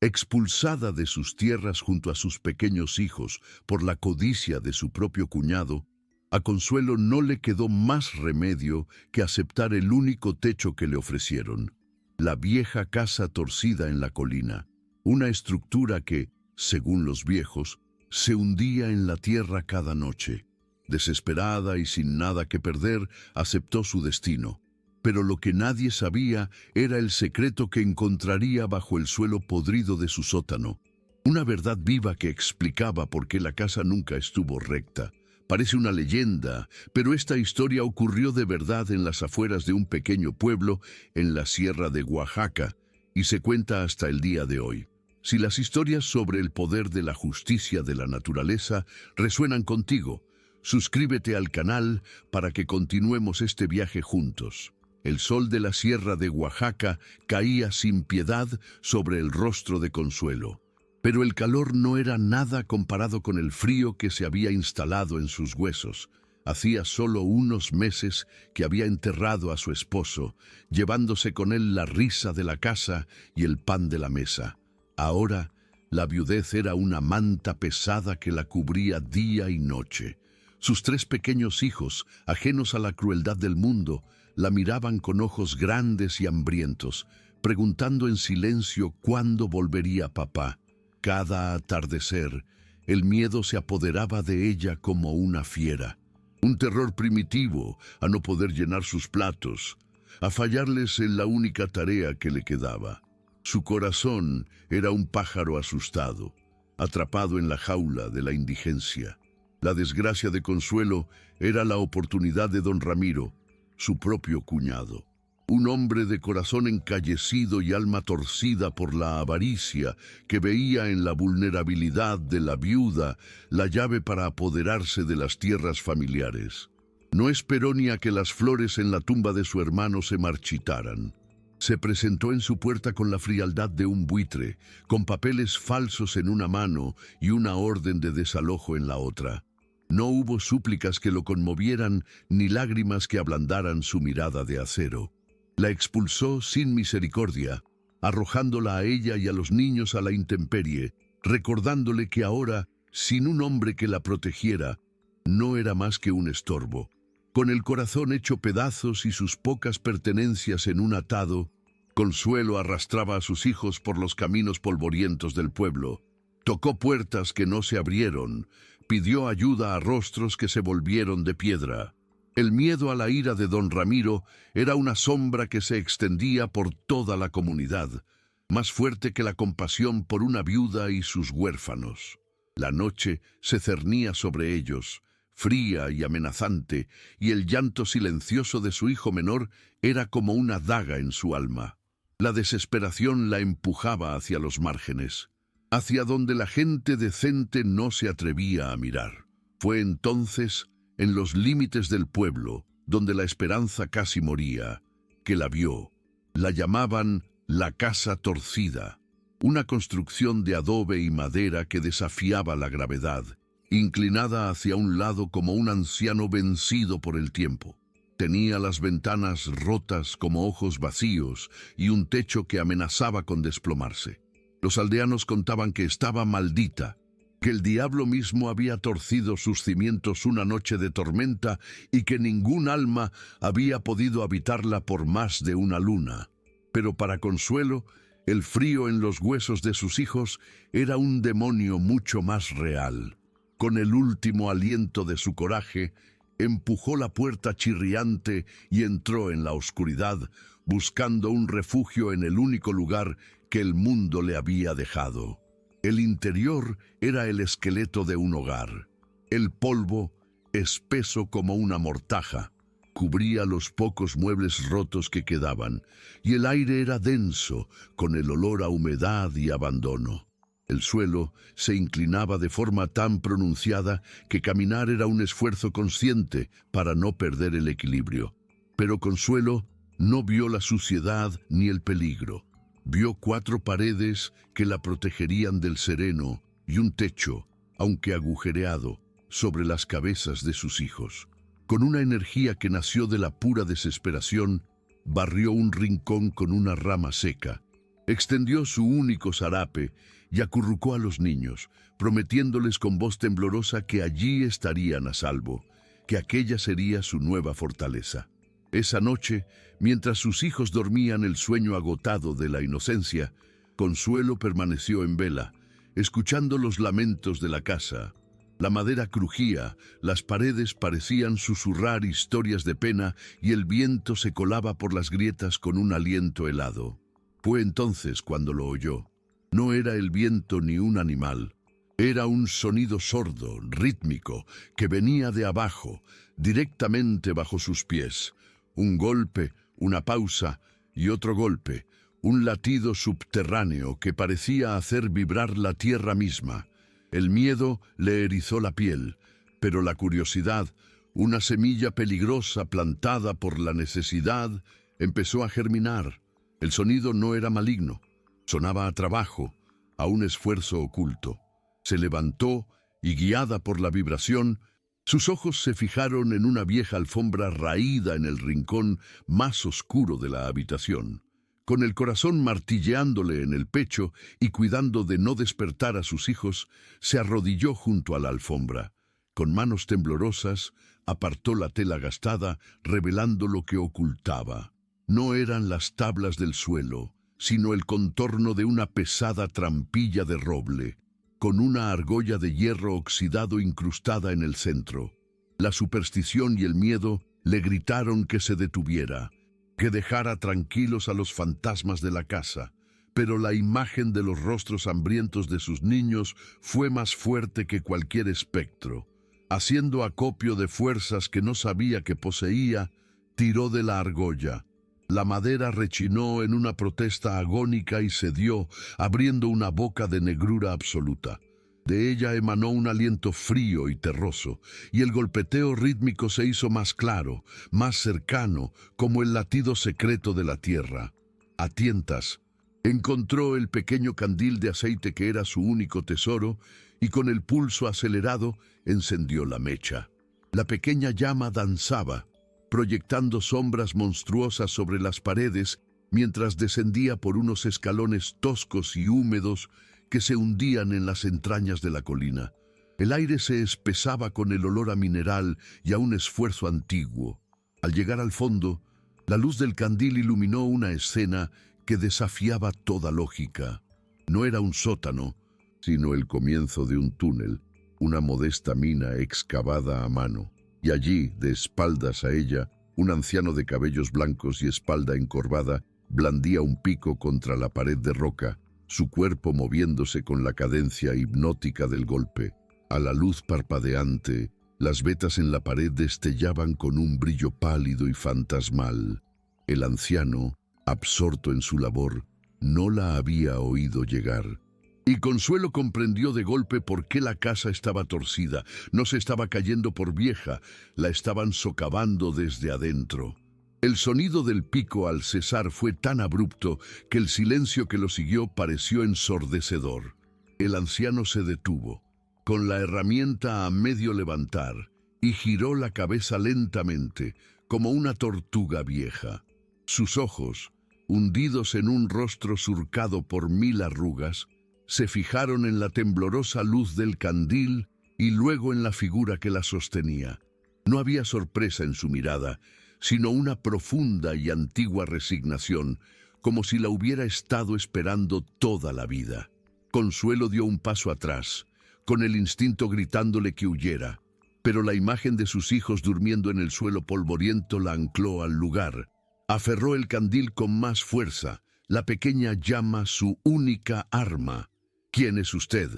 Expulsada de sus tierras junto a sus pequeños hijos por la codicia de su propio cuñado, a Consuelo no le quedó más remedio que aceptar el único techo que le ofrecieron, la vieja casa torcida en la colina, una estructura que, según los viejos, se hundía en la tierra cada noche. Desesperada y sin nada que perder, aceptó su destino. Pero lo que nadie sabía era el secreto que encontraría bajo el suelo podrido de su sótano. Una verdad viva que explicaba por qué la casa nunca estuvo recta. Parece una leyenda, pero esta historia ocurrió de verdad en las afueras de un pequeño pueblo en la sierra de Oaxaca y se cuenta hasta el día de hoy. Si las historias sobre el poder de la justicia de la naturaleza resuenan contigo, suscríbete al canal para que continuemos este viaje juntos. El sol de la sierra de Oaxaca caía sin piedad sobre el rostro de Consuelo. Pero el calor no era nada comparado con el frío que se había instalado en sus huesos. Hacía solo unos meses que había enterrado a su esposo, llevándose con él la risa de la casa y el pan de la mesa. Ahora, la viudez era una manta pesada que la cubría día y noche. Sus 3 pequeños hijos, ajenos a la crueldad del mundo, la miraban con ojos grandes y hambrientos, preguntando en silencio cuándo volvería papá. Cada atardecer, el miedo se apoderaba de ella como una fiera. Un terror primitivo a no poder llenar sus platos, a fallarles en la única tarea que le quedaba. Su corazón era un pájaro asustado, atrapado en la jaula de la indigencia. La desgracia de Consuelo era la oportunidad de don Ramiro, su propio cuñado. Un hombre de corazón encallecido y alma torcida por la avaricia, que veía en la vulnerabilidad de la viuda la llave para apoderarse de las tierras familiares. No esperó ni a que las flores en la tumba de su hermano se marchitaran. Se presentó en su puerta con la frialdad de un buitre, con papeles falsos en una mano y una orden de desalojo en la otra. No hubo súplicas que lo conmovieran ni lágrimas que ablandaran su mirada de acero. La expulsó sin misericordia, arrojándola a ella y a los niños a la intemperie, recordándole que ahora, sin un hombre que la protegiera, no era más que un estorbo. Con el corazón hecho pedazos y sus pocas pertenencias en un atado, Consuelo arrastraba a sus hijos por los caminos polvorientos del pueblo. Tocó puertas que no se abrieron, pidió ayuda a rostros que se volvieron de piedra. El miedo a la ira de don Ramiro era una sombra que se extendía por toda la comunidad, más fuerte que la compasión por una viuda y sus huérfanos. La noche se cernía sobre ellos, fría y amenazante, y el llanto silencioso de su hijo menor era como una daga en su alma. La desesperación la empujaba hacia los márgenes, hacia donde la gente decente no se atrevía a mirar. Fue entonces, en los límites del pueblo, donde la esperanza casi moría, que la vio. La llamaban la Casa Torcida, una construcción de adobe y madera que desafiaba la gravedad, inclinada hacia un lado como un anciano vencido por el tiempo. Tenía las ventanas rotas como ojos vacíos y un techo que amenazaba con desplomarse. Los aldeanos contaban que estaba maldita, que el diablo mismo había torcido sus cimientos una noche de tormenta y que ningún alma había podido habitarla por más de una luna. Pero para Consuelo, el frío en los huesos de sus hijos era un demonio mucho más real. Con el último aliento de su coraje, empujó la puerta chirriante y entró en la oscuridad, buscando un refugio en el único lugar que el mundo le había dejado. El interior era el esqueleto de un hogar. El polvo, espeso como una mortaja, cubría los pocos muebles rotos que quedaban, y el aire era denso, con el olor a humedad y abandono. El suelo se inclinaba de forma tan pronunciada que caminar era un esfuerzo consciente para no perder el equilibrio. Pero Consuelo no vio la suciedad ni el peligro. Vio 4 paredes que la protegerían del sereno y un techo, aunque agujereado, sobre las cabezas de sus hijos. Con una energía que nació de la pura desesperación, barrió un rincón con una rama seca, Extendió su único zarape y acurrucó a los niños, prometiéndoles con voz temblorosa que allí estarían a salvo, que aquella sería su nueva fortaleza. Esa noche, mientras sus hijos dormían el sueño agotado de la inocencia, Consuelo permaneció en vela, escuchando los lamentos de la casa. La madera crujía, las paredes parecían susurrar historias de pena y el viento se colaba por las grietas con un aliento helado. Fue entonces cuando lo oyó. No era el viento ni un animal. Era un sonido sordo, rítmico, que venía de abajo, directamente bajo sus pies. Un golpe, una pausa y otro golpe, un latido subterráneo que parecía hacer vibrar la tierra misma. El miedo le erizó la piel, pero la curiosidad, una semilla peligrosa plantada por la necesidad, empezó a germinar. El sonido no era maligno, sonaba a trabajo, a un esfuerzo oculto. Se levantó y, guiada por la vibración, sus ojos se fijaron en una vieja alfombra raída en el rincón más oscuro de la habitación. Con el corazón martilleándole en el pecho y cuidando de no despertar a sus hijos, se arrodilló junto a la alfombra. Con manos temblorosas, apartó la tela gastada, revelando lo que ocultaba. No eran las tablas del suelo, sino el contorno de una pesada trampilla de roble, con una argolla de hierro oxidado incrustada en el centro. La superstición y el miedo le gritaron que se detuviera, que dejara tranquilos a los fantasmas de la casa, pero la imagen de los rostros hambrientos de sus niños fue más fuerte que cualquier espectro. Haciendo acopio de fuerzas que no sabía que poseía, tiró de la argolla. La madera rechinó en una protesta agónica y cedió, abriendo una boca de negrura absoluta. De ella emanó un aliento frío y terroso, y el golpeteo rítmico se hizo más claro, más cercano, como el latido secreto de la tierra. A tientas, encontró el pequeño candil de aceite que era su único tesoro, y con el pulso acelerado encendió la mecha. La pequeña llama danzaba, proyectando sombras monstruosas sobre las paredes mientras descendía por unos escalones toscos y húmedos que se hundían en las entrañas de la colina. El aire se espesaba con el olor a mineral y a un esfuerzo antiguo. Al llegar al fondo, la luz del candil iluminó una escena que desafiaba toda lógica. No era un sótano, sino el comienzo de un túnel, una modesta mina excavada a mano. Y allí, de espaldas a ella, un anciano de cabellos blancos y espalda encorvada blandía un pico contra la pared de roca, su cuerpo moviéndose con la cadencia hipnótica del golpe. A la luz parpadeante, las vetas en la pared destellaban con un brillo pálido y fantasmal. El anciano, absorto en su labor, no la había oído llegar. Y Consuelo comprendió de golpe por qué la casa estaba torcida. No se estaba cayendo por vieja, la estaban socavando desde adentro. El sonido del pico al cesar fue tan abrupto que el silencio que lo siguió pareció ensordecedor. El anciano se detuvo, con la herramienta a medio levantar, y giró la cabeza lentamente, como una tortuga vieja. Sus ojos, hundidos en un rostro surcado por 1000 arrugas, se fijaron en la temblorosa luz del candil y luego en la figura que la sostenía. No había sorpresa en su mirada, sino una profunda y antigua resignación, como si la hubiera estado esperando toda la vida. Consuelo dio un paso atrás, con el instinto gritándole que huyera, pero la imagen de sus hijos durmiendo en el suelo polvoriento la ancló al lugar. Aferró el candil con más fuerza, la pequeña llama su única arma. «¿Quién es usted?»,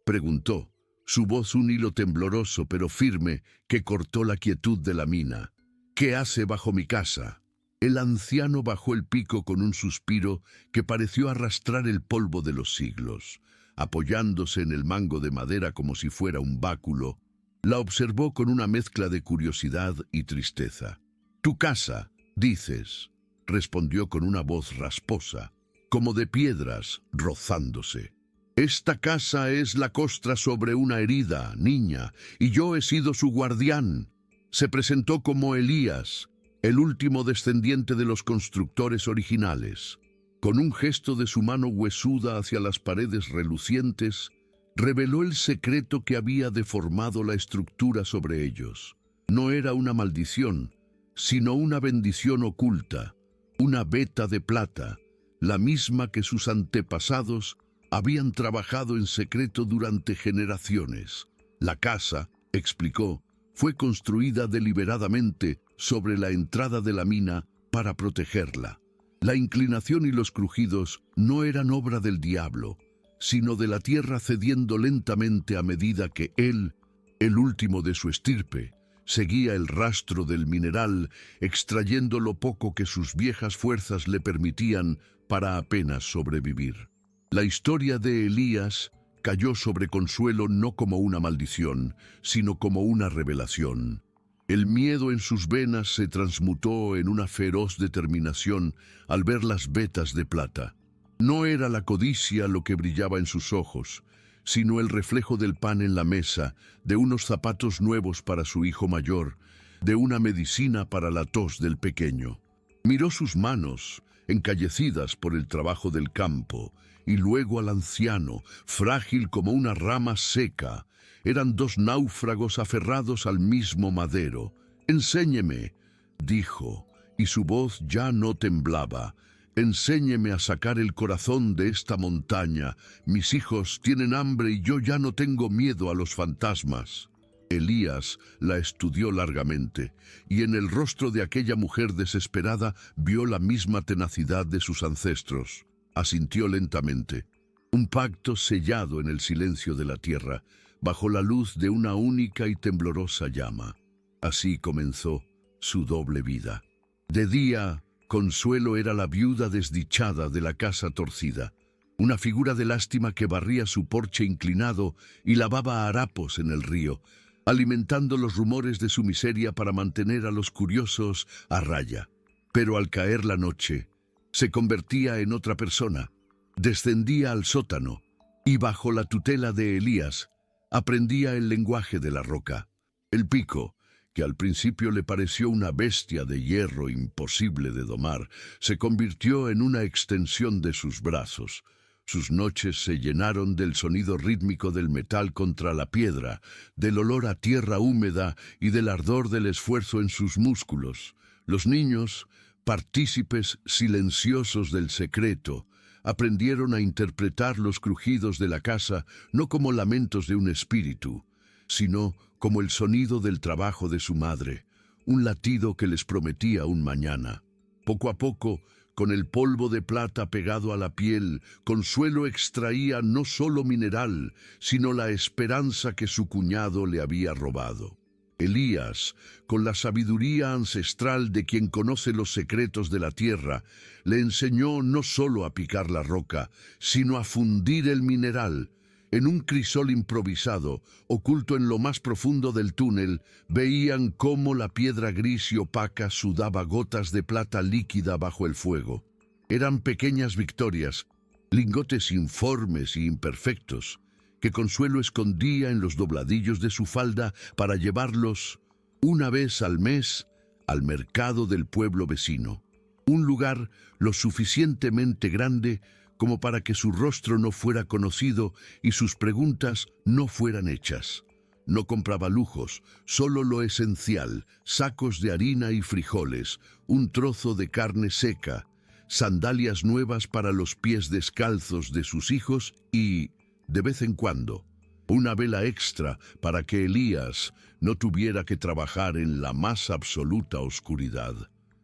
preguntó, su voz un hilo tembloroso pero firme que cortó la quietud de la mina. «¿Qué hace bajo mi casa?». El anciano bajó el pico con un suspiro que pareció arrastrar el polvo de los siglos. Apoyándose en el mango de madera como si fuera un báculo, la observó con una mezcla de curiosidad y tristeza. «Tu casa, dices», respondió con una voz rasposa, como de piedras rozándose. «Esta casa es la costra sobre una herida, niña, y yo he sido su guardián». Se presentó como Elías, el último descendiente de los constructores originales. Con un gesto de su mano huesuda hacia las paredes relucientes, reveló el secreto que había deformado la estructura sobre ellos. No era una maldición, sino una bendición oculta, una veta de plata, la misma que sus antepasados habían trabajado en secreto durante generaciones. La casa, explicó, fue construida deliberadamente sobre la entrada de la mina para protegerla. La inclinación y los crujidos no eran obra del diablo, sino de la tierra cediendo lentamente a medida que él, el último de su estirpe, seguía el rastro del mineral, extrayendo lo poco que sus viejas fuerzas le permitían para apenas sobrevivir. La historia de Elías cayó sobre Consuelo no como una maldición, sino como una revelación. El miedo en sus venas se transmutó en una feroz determinación al ver las vetas de plata. No era la codicia lo que brillaba en sus ojos, sino el reflejo del pan en la mesa, de unos zapatos nuevos para su hijo mayor, de una medicina para la tos del pequeño. Miró sus manos, encallecidas por el trabajo del campo, y luego al anciano, frágil como una rama seca. Eran dos náufragos aferrados al mismo madero. «Enséñeme», dijo, y su voz ya no temblaba. «Enséñeme a sacar el corazón de esta montaña. Mis hijos tienen hambre y yo ya no tengo miedo a los fantasmas». Elías la estudió largamente, y en el rostro de aquella mujer desesperada vio la misma tenacidad de sus ancestros. Asintió lentamente. Un pacto sellado en el silencio de la tierra, bajo la luz de una única y temblorosa llama. Así comenzó su doble vida. De día, Consuelo era la viuda desdichada de la casa torcida, una figura de lástima que barría su porche inclinado y lavaba harapos en el río, alimentando los rumores de su miseria para mantener a los curiosos a raya. Pero al caer la noche, se convertía en otra persona, descendía al sótano y bajo la tutela de Elías aprendía el lenguaje de la roca. El pico, que al principio le pareció una bestia de hierro imposible de domar, se convirtió en una extensión de sus brazos. Sus noches se llenaron del sonido rítmico del metal contra la piedra, del olor a tierra húmeda y del ardor del esfuerzo en sus músculos. Los niños, partícipes silenciosos del secreto, aprendieron a interpretar los crujidos de la casa no como lamentos de un espíritu, sino como el sonido del trabajo de su madre, un latido que les prometía un mañana. Poco a poco, con el polvo de plata pegado a la piel, Consuelo extraía no solo mineral, sino la esperanza que su cuñado le había robado. Elías, con la sabiduría ancestral de quien conoce los secretos de la tierra, le enseñó no solo a picar la roca, sino a fundir el mineral. En un crisol improvisado, oculto en lo más profundo del túnel, veían cómo la piedra gris y opaca sudaba gotas de plata líquida bajo el fuego. Eran pequeñas victorias, lingotes informes y imperfectos, que Consuelo escondía en los dobladillos de su falda para llevarlos una vez al mes al mercado del pueblo vecino, un lugar lo suficientemente grande como para que su rostro no fuera conocido y sus preguntas no fueran hechas. No compraba lujos, solo lo esencial: sacos de harina y frijoles, un trozo de carne seca, sandalias nuevas para los pies descalzos de sus hijos y, de vez en cuando, una vela extra para que Elías no tuviera que trabajar en la más absoluta oscuridad.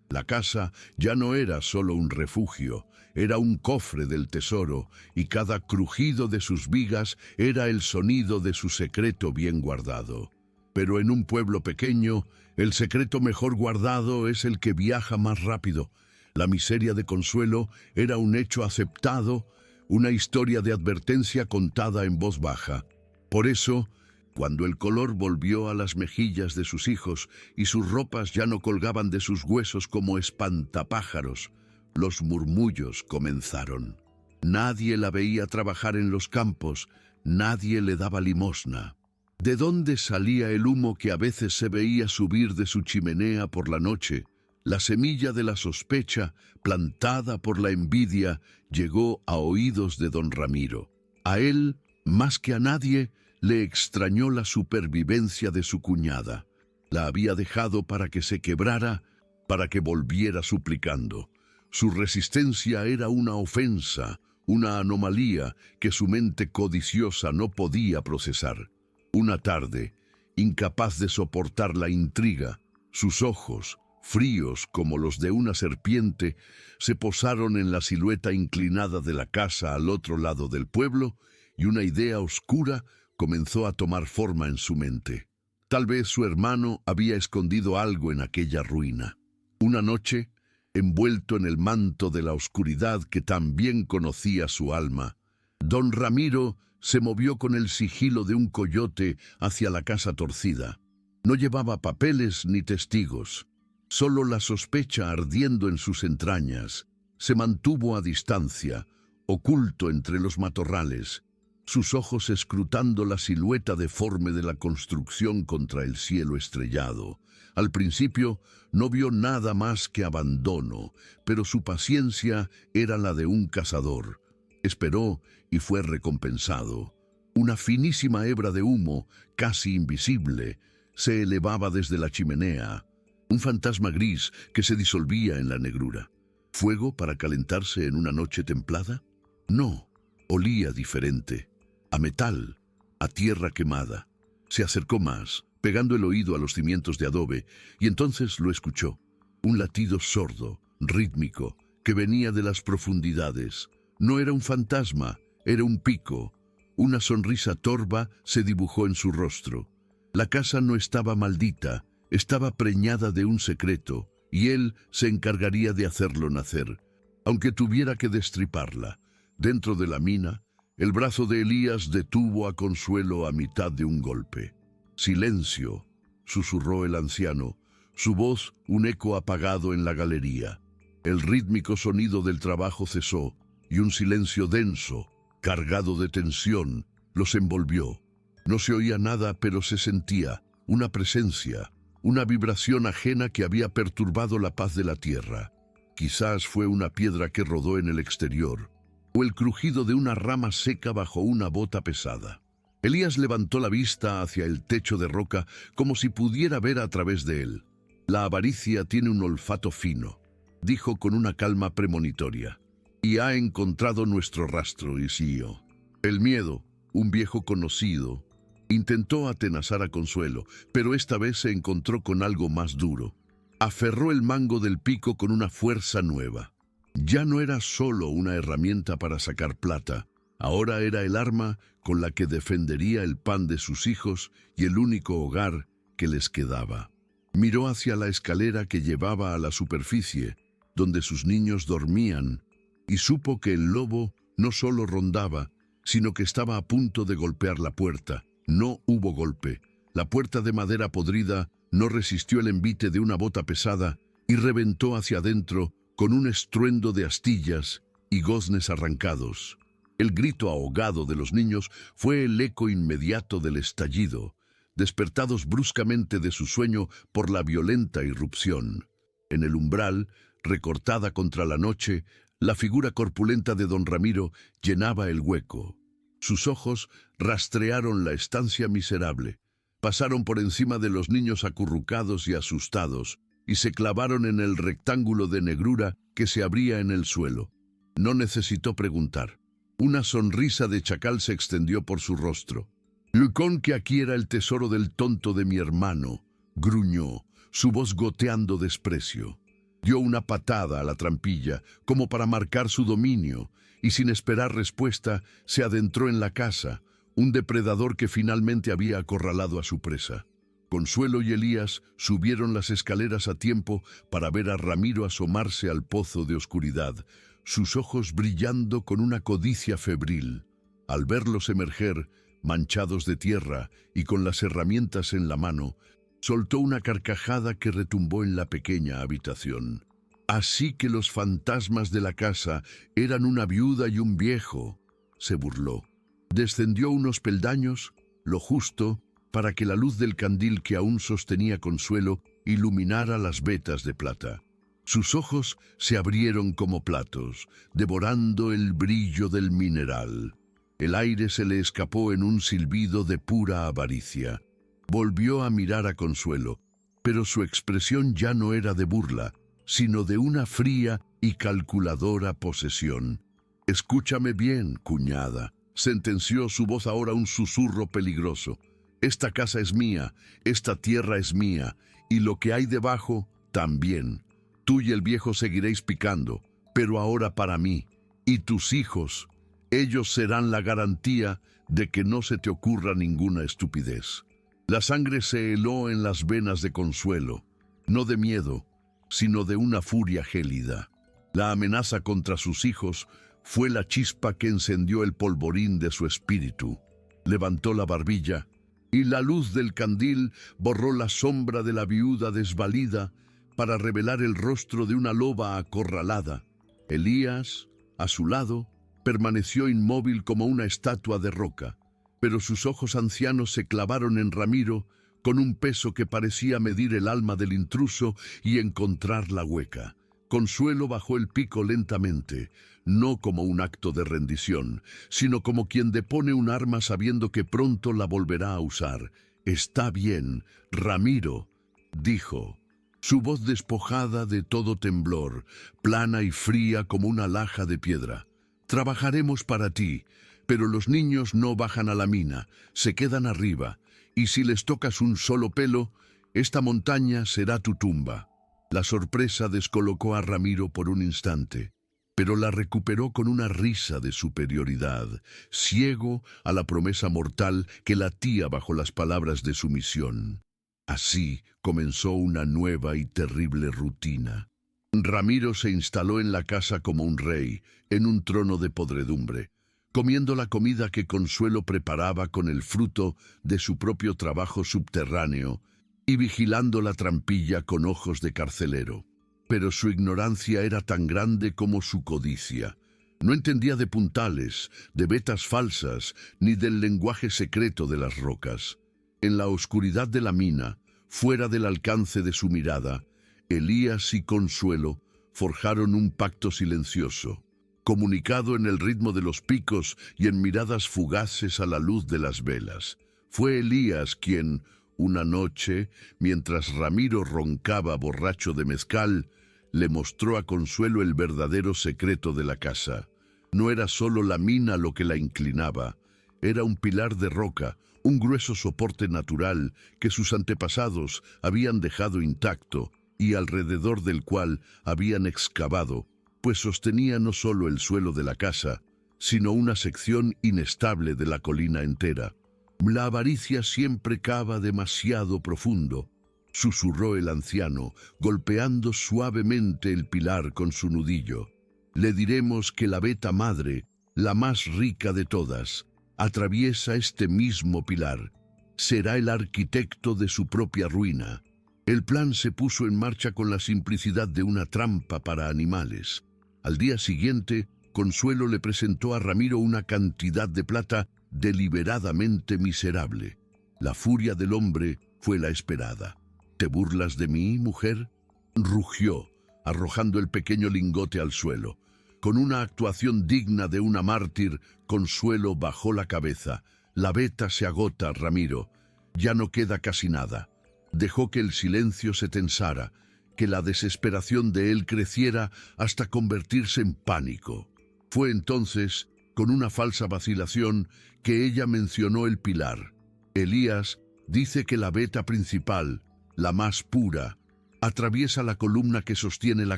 La casa ya no era solo un refugio, era un cofre del tesoro, y cada crujido de sus vigas era el sonido de su secreto bien guardado. Pero en un pueblo pequeño, el secreto mejor guardado es el que viaja más rápido. La miseria de Consuelo era un hecho aceptado, una historia de advertencia contada en voz baja. Por eso, cuando el color volvió a las mejillas de sus hijos y sus ropas ya no colgaban de sus huesos como espantapájaros, los murmullos comenzaron. Nadie la veía trabajar en los campos, nadie le daba limosna. ¿De dónde salía el humo que a veces se veía subir de su chimenea por la noche? La semilla de la sospecha, plantada por la envidia, llegó a oídos de don Ramiro. A él, más que a nadie, le extrañó la supervivencia de su cuñada. La había dejado para que se quebrara, para que volviera suplicando. Su resistencia era una ofensa, una anomalía que su mente codiciosa no podía procesar. Una tarde, incapaz de soportar la intriga, sus ojos, fríos como los de una serpiente, se posaron en la silueta inclinada de la casa al otro lado del pueblo, y una idea oscura comenzó a tomar forma en su mente. Tal vez su hermano había escondido algo en aquella ruina. Una noche, envuelto en el manto de la oscuridad que tan bien conocía su alma, don Ramiro se movió con el sigilo de un coyote hacia la casa torcida. No llevaba papeles ni testigos. Solo la sospecha ardiendo en sus entrañas. Se mantuvo a distancia, oculto entre los matorrales, sus ojos escrutando la silueta deforme de la construcción contra el cielo estrellado. Al principio no vio nada más que abandono, pero su paciencia era la de un cazador. Esperó y fue recompensado. Una finísima hebra de humo, casi invisible, se elevaba desde la chimenea. Un fantasma gris que se disolvía en la negrura. ¿Fuego para calentarse en una noche templada? No, olía diferente. A metal, a tierra quemada. Se acercó más, pegando el oído a los cimientos de adobe, y entonces lo escuchó. Un latido sordo, rítmico, que venía de las profundidades. No era un fantasma, era un pico. Una sonrisa torva se dibujó en su rostro. La casa no estaba maldita, estaba preñada de un secreto, y él se encargaría de hacerlo nacer, aunque tuviera que destriparla. Dentro de la mina, el brazo de Elías detuvo a Consuelo a mitad de un golpe. «Silencio», susurró el anciano, su voz un eco apagado en la galería. El rítmico sonido del trabajo cesó, y un silencio denso, cargado de tensión, los envolvió. No se oía nada, pero se sentía una presencia, una vibración ajena que había perturbado la paz de la tierra. Quizás fue una piedra que rodó en el exterior, o el crujido de una rama seca bajo una bota pesada. Elías levantó la vista hacia el techo de roca como si pudiera ver a través de él. «La avaricia tiene un olfato fino», dijo con una calma premonitoria, «y ha encontrado nuestro rastro y siguió». El miedo, un viejo conocido, intentó atenazar a Consuelo, pero esta vez se encontró con algo más duro. Aferró el mango del pico con una fuerza nueva. Ya no era solo una herramienta para sacar plata, ahora era el arma con la que defendería el pan de sus hijos y el único hogar que les quedaba. Miró hacia la escalera que llevaba a la superficie, donde sus niños dormían, y supo que el lobo no solo rondaba, sino que estaba a punto de golpear la puerta. No hubo golpe. La puerta de madera podrida no resistió el envite de una bota pesada y reventó hacia adentro con un estruendo de astillas y goznes arrancados. El grito ahogado de los niños fue el eco inmediato del estallido, despertados bruscamente de su sueño por la violenta irrupción. En el umbral, recortada contra la noche, la figura corpulenta de don Ramiro llenaba el hueco. Sus ojos rastrearon la estancia miserable, pasaron por encima de los niños acurrucados y asustados, y se clavaron en el rectángulo de negrura que se abría en el suelo. No necesitó preguntar. Una sonrisa de chacal se extendió por su rostro. «Lucón, que aquí era el tesoro del tonto de mi hermano», gruñó, su voz goteando desprecio. Dio una patada a la trampilla, como para marcar su dominio, y sin esperar respuesta, se adentró en la casa, un depredador que finalmente había acorralado a su presa. Consuelo y Elías subieron las escaleras a tiempo para ver a Ramiro asomarse al pozo de oscuridad, sus ojos brillando con una codicia febril. Al verlos emerger, manchados de tierra y con las herramientas en la mano, soltó una carcajada que retumbó en la pequeña habitación. «Así que los fantasmas de la casa eran una viuda y un viejo», se burló. Descendió unos peldaños, lo justo, para que la luz del candil que aún sostenía Consuelo iluminara las vetas de plata. Sus ojos se abrieron como platos, devorando el brillo del mineral. El aire se le escapó en un silbido de pura avaricia. Volvió a mirar a Consuelo, pero su expresión ya no era de burla, sino de una fría y calculadora posesión. «Escúchame bien, cuñada», sentenció su voz ahora un susurro peligroso. «Esta casa es mía, esta tierra es mía, y lo que hay debajo también. Tú y el viejo seguiréis picando, pero ahora para mí, y tus hijos, ellos serán la garantía de que no se te ocurra ninguna estupidez». La sangre se heló en las venas de Consuelo, no de miedo, sino de una furia gélida. La amenaza contra sus hijos fue la chispa que encendió el polvorín de su espíritu. Levantó la barbilla, y la luz del candil borró la sombra de la viuda desvalida para revelar el rostro de una loba acorralada. Elías, a su lado, permaneció inmóvil como una estatua de roca, pero sus ojos ancianos se clavaron en Ramiro con un peso que parecía medir el alma del intruso y encontrar la hueca. Consuelo bajó el pico lentamente, no como un acto de rendición, sino como quien depone un arma sabiendo que pronto la volverá a usar. «Está bien, Ramiro», dijo. Su voz despojada de todo temblor, plana y fría como una laja de piedra. «Trabajaremos para ti, pero los niños no bajan a la mina, se quedan arriba, y si les tocas un solo pelo, esta montaña será tu tumba». La sorpresa descolocó a Ramiro por un instante, pero la recuperó con una risa de superioridad, ciego a la promesa mortal que latía bajo las palabras de sumisión. Así comenzó una nueva y terrible rutina. Ramiro se instaló en la casa como un rey, en un trono de podredumbre, comiendo la comida que Consuelo preparaba con el fruto de su propio trabajo subterráneo y vigilando la trampilla con ojos de carcelero. Pero su ignorancia era tan grande como su codicia. No entendía de puntales, de vetas falsas, ni del lenguaje secreto de las rocas. En la oscuridad de la mina, fuera del alcance de su mirada, Elías y Consuelo forjaron un pacto silencioso, comunicado en el ritmo de los picos y en miradas fugaces a la luz de las velas. Fue Elías quien, una noche, mientras Ramiro roncaba borracho de mezcal, le mostró a Consuelo el verdadero secreto de la casa. No era solo la mina lo que la inclinaba, era un pilar de roca, un grueso soporte natural que sus antepasados habían dejado intacto y alrededor del cual habían excavado, pues sostenía no solo el suelo de la casa, sino una sección inestable de la colina entera. «La avaricia siempre cava demasiado profundo», susurró el anciano, golpeando suavemente el pilar con su nudillo. «Le diremos que la veta madre, la más rica de todas, atraviesa este mismo pilar. Será el arquitecto de su propia ruina». El plan se puso en marcha con la simplicidad de una trampa para animales. Al día siguiente, Consuelo le presentó a Ramiro una cantidad de plata deliberadamente miserable. La furia del hombre fue la esperada. «¿Te burlas de mí, mujer?», rugió, arrojando el pequeño lingote al suelo. Con una actuación digna de una mártir, Consuelo bajó la cabeza. «La veta se agota, Ramiro. Ya no queda casi nada». Dejó que el silencio se tensara, que la desesperación de él creciera hasta convertirse en pánico. Fue entonces, con una falsa vacilación, que ella mencionó el pilar. «Elías dice que la veta principal, la más pura, atraviesa la columna que sostiene la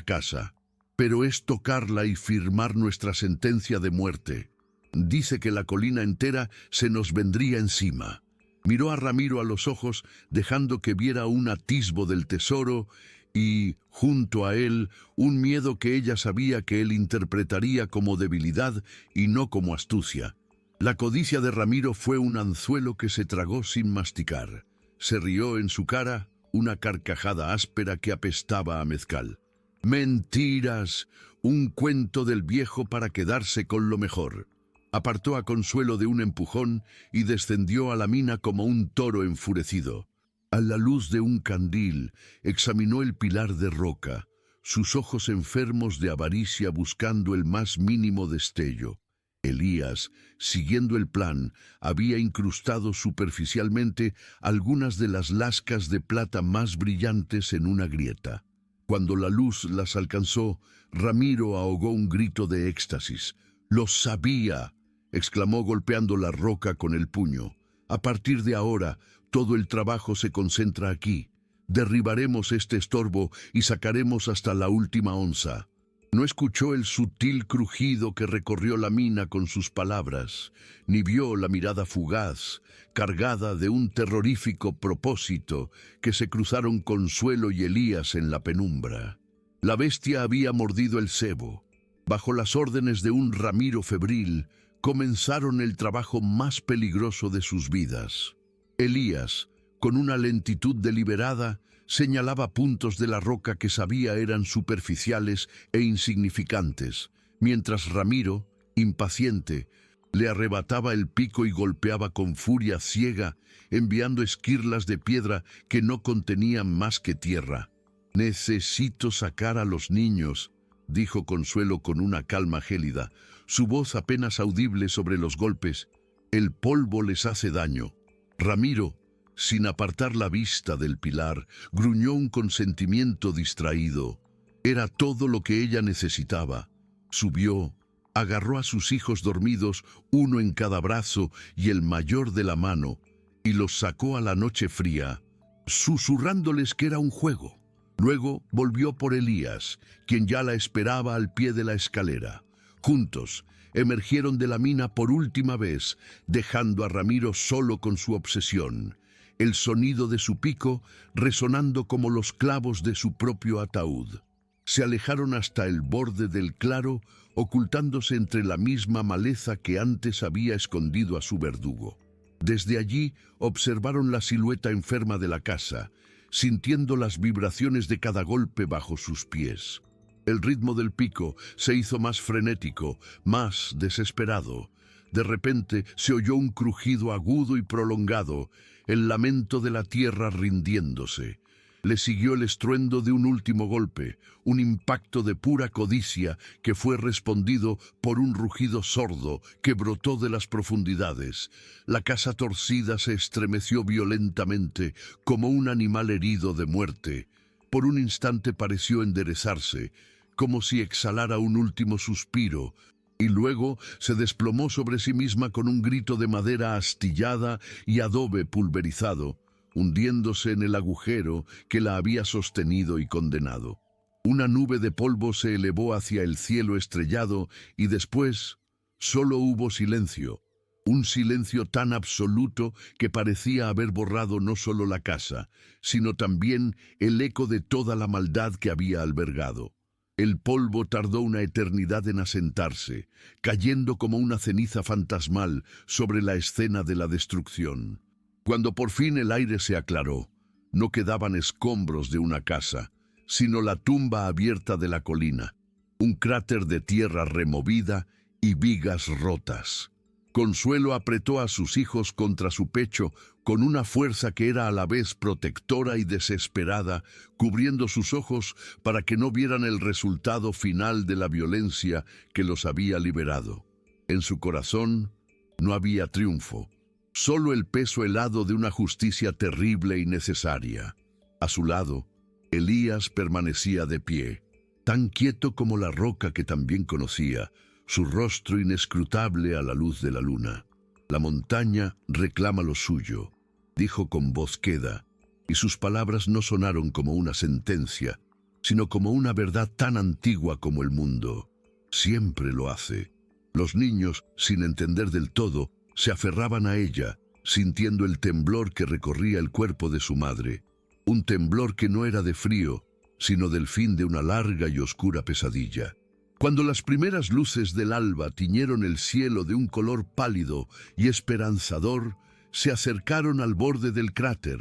casa, pero es tocarla y firmar nuestra sentencia de muerte. Dice que la colina entera se nos vendría encima». Miró a Ramiro a los ojos, dejando que viera un atisbo del tesoro y, junto a él, un miedo que ella sabía que él interpretaría como debilidad y no como astucia. La codicia de Ramiro fue un anzuelo que se tragó sin masticar. Se rió en su cara una carcajada áspera que apestaba a mezcal. «Mentiras, un cuento del viejo para quedarse con lo mejor». Apartó a Consuelo de un empujón y descendió a la mina como un toro enfurecido. A la luz de un candil examinó el pilar de roca, sus ojos enfermos de avaricia buscando el más mínimo destello. Elías, siguiendo el plan, había incrustado superficialmente algunas de las lascas de plata más brillantes en una grieta. Cuando la luz las alcanzó, Ramiro ahogó un grito de éxtasis. «¡Lo sabía!», exclamó golpeando la roca con el puño. «A partir de ahora, todo el trabajo se concentra aquí. Derribaremos este estorbo y sacaremos hasta la última onza». No escuchó el sutil crujido que recorrió la mina con sus palabras, ni vio la mirada fugaz, cargada de un terrorífico propósito, que se cruzaron Consuelo y Elías en la penumbra. La bestia había mordido el cebo. Bajo las órdenes de un Ramiro febril, comenzaron el trabajo más peligroso de sus vidas. Elías, con una lentitud deliberada, señalaba puntos de la roca que sabía eran superficiales e insignificantes, mientras Ramiro, impaciente, le arrebataba el pico y golpeaba con furia ciega, enviando esquirlas de piedra que no contenían más que tierra. «Necesito sacar a los niños», dijo Consuelo con una calma gélida, su voz apenas audible sobre los golpes. «El polvo les hace daño». Ramiro, sin apartar la vista del pilar, gruñó un consentimiento distraído. Era todo lo que ella necesitaba. Subió, agarró a sus hijos dormidos, uno en cada brazo y el mayor de la mano, y los sacó a la noche fría, susurrándoles que era un juego. Luego volvió por Elías, quien ya la esperaba al pie de la escalera. Juntos emergieron de la mina por última vez, dejando a Ramiro solo con su obsesión, el sonido de su pico resonando como los clavos de su propio ataúd. Se alejaron hasta el borde del claro, ocultándose entre la misma maleza que antes había escondido a su verdugo. Desde allí observaron la silueta enferma de la casa, sintiendo las vibraciones de cada golpe bajo sus pies. El ritmo del pico se hizo más frenético, más desesperado. De repente se oyó un crujido agudo y prolongado, el lamento de la tierra rindiéndose. Le siguió el estruendo de un último golpe, un impacto de pura codicia que fue respondido por un rugido sordo que brotó de las profundidades. La casa torcida se estremeció violentamente como un animal herido de muerte. Por un instante pareció enderezarse, como si exhalara un último suspiro, y luego se desplomó sobre sí misma con un grito de madera astillada y adobe pulverizado, hundiéndose en el agujero que la había sostenido y condenado. Una nube de polvo se elevó hacia el cielo estrellado y después solo hubo silencio, un silencio tan absoluto que parecía haber borrado no solo la casa, sino también el eco de toda la maldad que había albergado. El polvo tardó una eternidad en asentarse, cayendo como una ceniza fantasmal sobre la escena de la destrucción. Cuando por fin el aire se aclaró, no quedaban escombros de una casa, sino la tumba abierta de la colina, un cráter de tierra removida y vigas rotas. Consuelo apretó a sus hijos contra su pecho con una fuerza que era a la vez protectora y desesperada, cubriendo sus ojos para que no vieran el resultado final de la violencia que los había liberado. En su corazón no había triunfo, solo el peso helado de una justicia terrible y necesaria. A su lado, Elías permanecía de pie, tan quieto como la roca que también conocía, su rostro inescrutable a la luz de la luna. «La montaña reclama lo suyo», dijo con voz queda, y sus palabras no sonaron como una sentencia, sino como una verdad tan antigua como el mundo. Siempre lo hace. Los niños, sin entender del todo, se aferraban a ella, sintiendo el temblor que recorría el cuerpo de su madre. Un temblor que no era de frío, sino del fin de una larga y oscura pesadilla. Cuando las primeras luces del alba tiñeron el cielo de un color pálido y esperanzador, se acercaron al borde del cráter.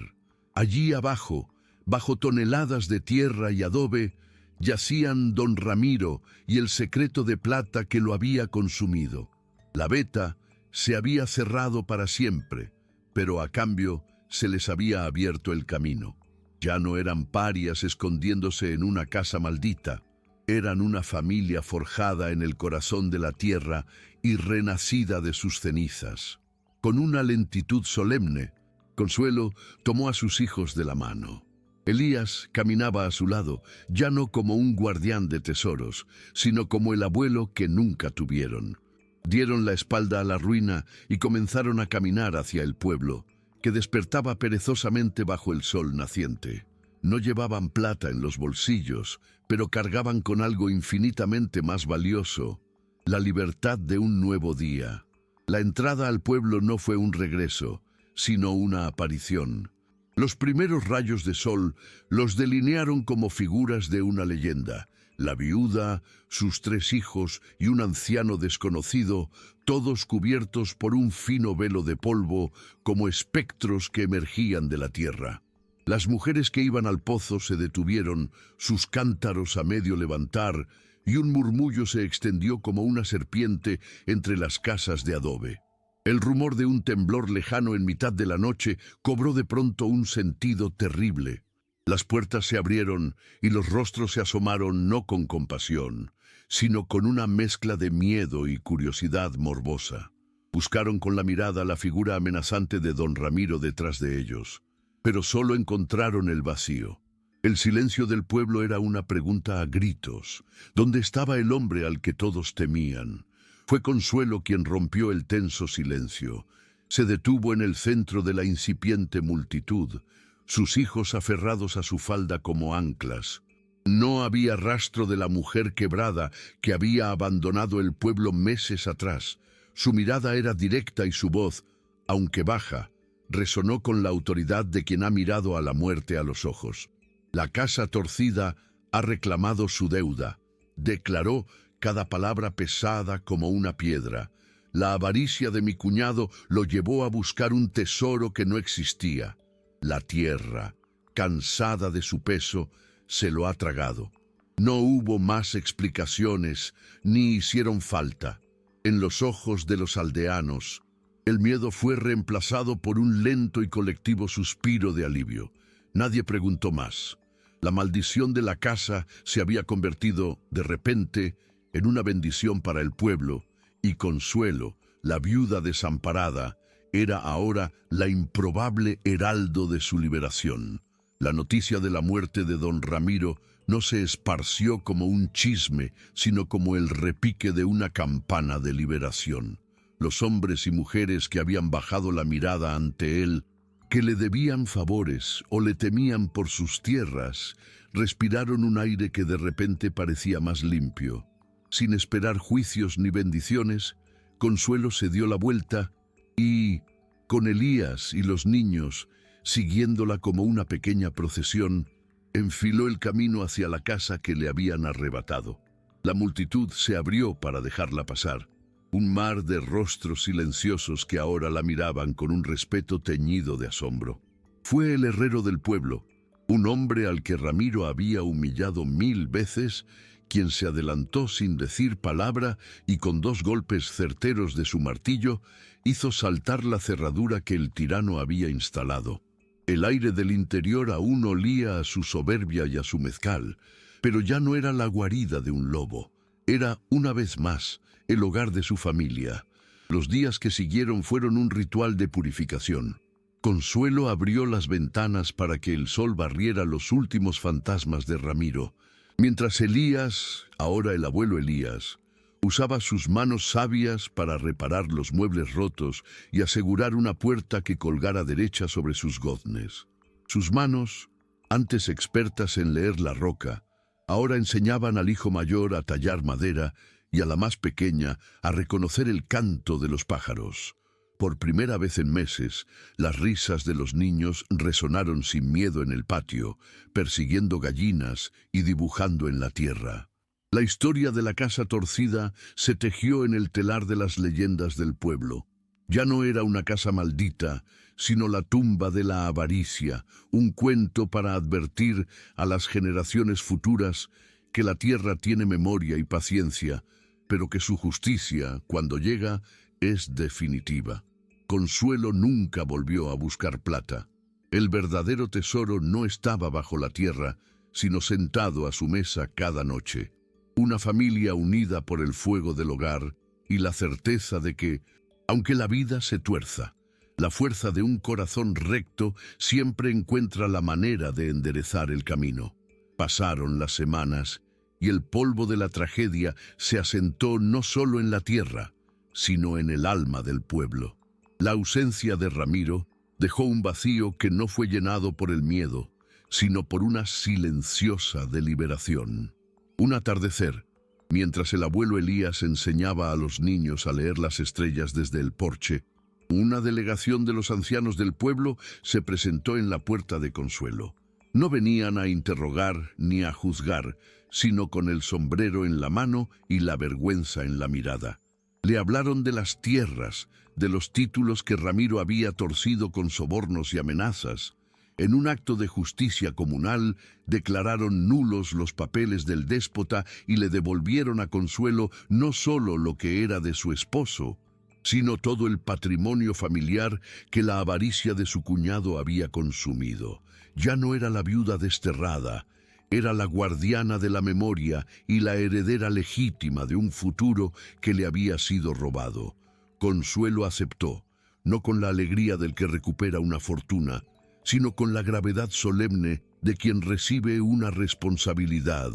Allí abajo, bajo toneladas de tierra y adobe, yacían don Ramiro y el secreto de plata que lo había consumido. La veta se había cerrado para siempre, pero a cambio se les había abierto el camino. Ya no eran parias escondiéndose en una casa maldita. Eran una familia forjada en el corazón de la tierra y renacida de sus cenizas. Con una lentitud solemne, Consuelo tomó a sus hijos de la mano. Elías caminaba a su lado, ya no como un guardián de tesoros, sino como el abuelo que nunca tuvieron. Dieron la espalda a la ruina y comenzaron a caminar hacia el pueblo, que despertaba perezosamente bajo el sol naciente. No llevaban plata en los bolsillos, pero cargaban con algo infinitamente más valioso: la libertad de un nuevo día. La entrada al pueblo no fue un regreso, sino una aparición. Los primeros rayos de sol los delinearon como figuras de una leyenda: la viuda, sus 3 hijos y un anciano desconocido, todos cubiertos por un fino velo de polvo, como espectros que emergían de la tierra. Las mujeres que iban al pozo se detuvieron, sus cántaros a medio levantar, y un murmullo se extendió como una serpiente entre las casas de adobe. El rumor de un temblor lejano en mitad de la noche cobró de pronto un sentido terrible. Las puertas se abrieron y los rostros se asomaron no con compasión, sino con una mezcla de miedo y curiosidad morbosa. Buscaron con la mirada la figura amenazante de don Ramiro detrás de ellos, pero solo encontraron el vacío. El silencio del pueblo era una pregunta a gritos: ¿dónde estaba el hombre al que todos temían? Fue Consuelo quien rompió el tenso silencio. Se detuvo en el centro de la incipiente multitud, sus hijos aferrados a su falda como anclas. No había rastro de la mujer quebrada que había abandonado el pueblo meses atrás. Su mirada era directa y su voz, aunque baja, resonó con la autoridad de quien ha mirado a la muerte a los ojos. La casa torcida ha reclamado su deuda, declaró, cada palabra pesada como una piedra. La avaricia de mi cuñado lo llevó a buscar un tesoro que no existía. La tierra, cansada de su peso, se lo ha tragado. No hubo más explicaciones, ni hicieron falta. En los ojos de los aldeanos, el miedo fue reemplazado por un lento y colectivo suspiro de alivio. Nadie preguntó más. La maldición de la casa se había convertido, de repente, en una bendición para el pueblo, y Consuelo, la viuda desamparada, era ahora la improbable heraldo de su liberación. La noticia de la muerte de don Ramiro no se esparció como un chisme, sino como el repique de una campana de liberación. Los hombres y mujeres que habían bajado la mirada ante él, que le debían favores o le temían por sus tierras, respiraron un aire que de repente parecía más limpio. Sin esperar juicios ni bendiciones, Consuelo se dio la vuelta y, con Elías y los niños, siguiéndola como una pequeña procesión, enfiló el camino hacia la casa que le habían arrebatado. La multitud se abrió para dejarla pasar, un mar de rostros silenciosos que ahora la miraban con un respeto teñido de asombro. Fue el herrero del pueblo, un hombre al que Ramiro había humillado 1000 veces, quien se adelantó sin decir palabra y con 2 golpes certeros de su martillo hizo saltar la cerradura que el tirano había instalado. El aire del interior aún olía a su soberbia y a su mezcal, pero ya no era la guarida de un lobo. Era, una vez más, el hogar de su familia. Los días que siguieron fueron un ritual de purificación. Consuelo abrió las ventanas para que el sol barriera los últimos fantasmas de Ramiro, mientras Elías, ahora el abuelo Elías, usaba sus manos sabias para reparar los muebles rotos y asegurar una puerta que colgara derecha sobre sus goznes. Sus manos, antes expertas en leer la roca, ahora enseñaban al hijo mayor a tallar madera y a la más pequeña a reconocer el canto de los pájaros. Por primera vez en meses, las risas de los niños resonaron sin miedo en el patio, persiguiendo gallinas y dibujando en la tierra. La historia de la casa torcida se tejió en el telar de las leyendas del pueblo. Ya no era una casa maldita, sino la tumba de la avaricia, un cuento para advertir a las generaciones futuras que la tierra tiene memoria y paciencia, pero que su justicia, cuando llega, es definitiva. Consuelo nunca volvió a buscar plata. El verdadero tesoro no estaba bajo la tierra, sino sentado a su mesa cada noche. Una familia unida por el fuego del hogar y la certeza de que, aunque la vida se tuerza, la fuerza de un corazón recto siempre encuentra la manera de enderezar el camino. Pasaron las semanas y el polvo de la tragedia se asentó no solo en la tierra, sino en el alma del pueblo. La ausencia de Ramiro dejó un vacío que no fue llenado por el miedo, sino por una silenciosa deliberación. Un atardecer, mientras el abuelo Elías enseñaba a los niños a leer las estrellas desde el porche, una delegación de los ancianos del pueblo se presentó en la puerta de Consuelo. No venían a interrogar ni a juzgar, sino con el sombrero en la mano y la vergüenza en la mirada. Le hablaron de las tierras, de los títulos que Ramiro había torcido con sobornos y amenazas. En un acto de justicia comunal, declararon nulos los papeles del déspota y le devolvieron a Consuelo no solo lo que era de su esposo, sino todo el patrimonio familiar que la avaricia de su cuñado había consumido. Ya no era la viuda desterrada, era la guardiana de la memoria y la heredera legítima de un futuro que le había sido robado. Consuelo aceptó, no con la alegría del que recupera una fortuna, sino con la gravedad solemne de quien recibe una responsabilidad.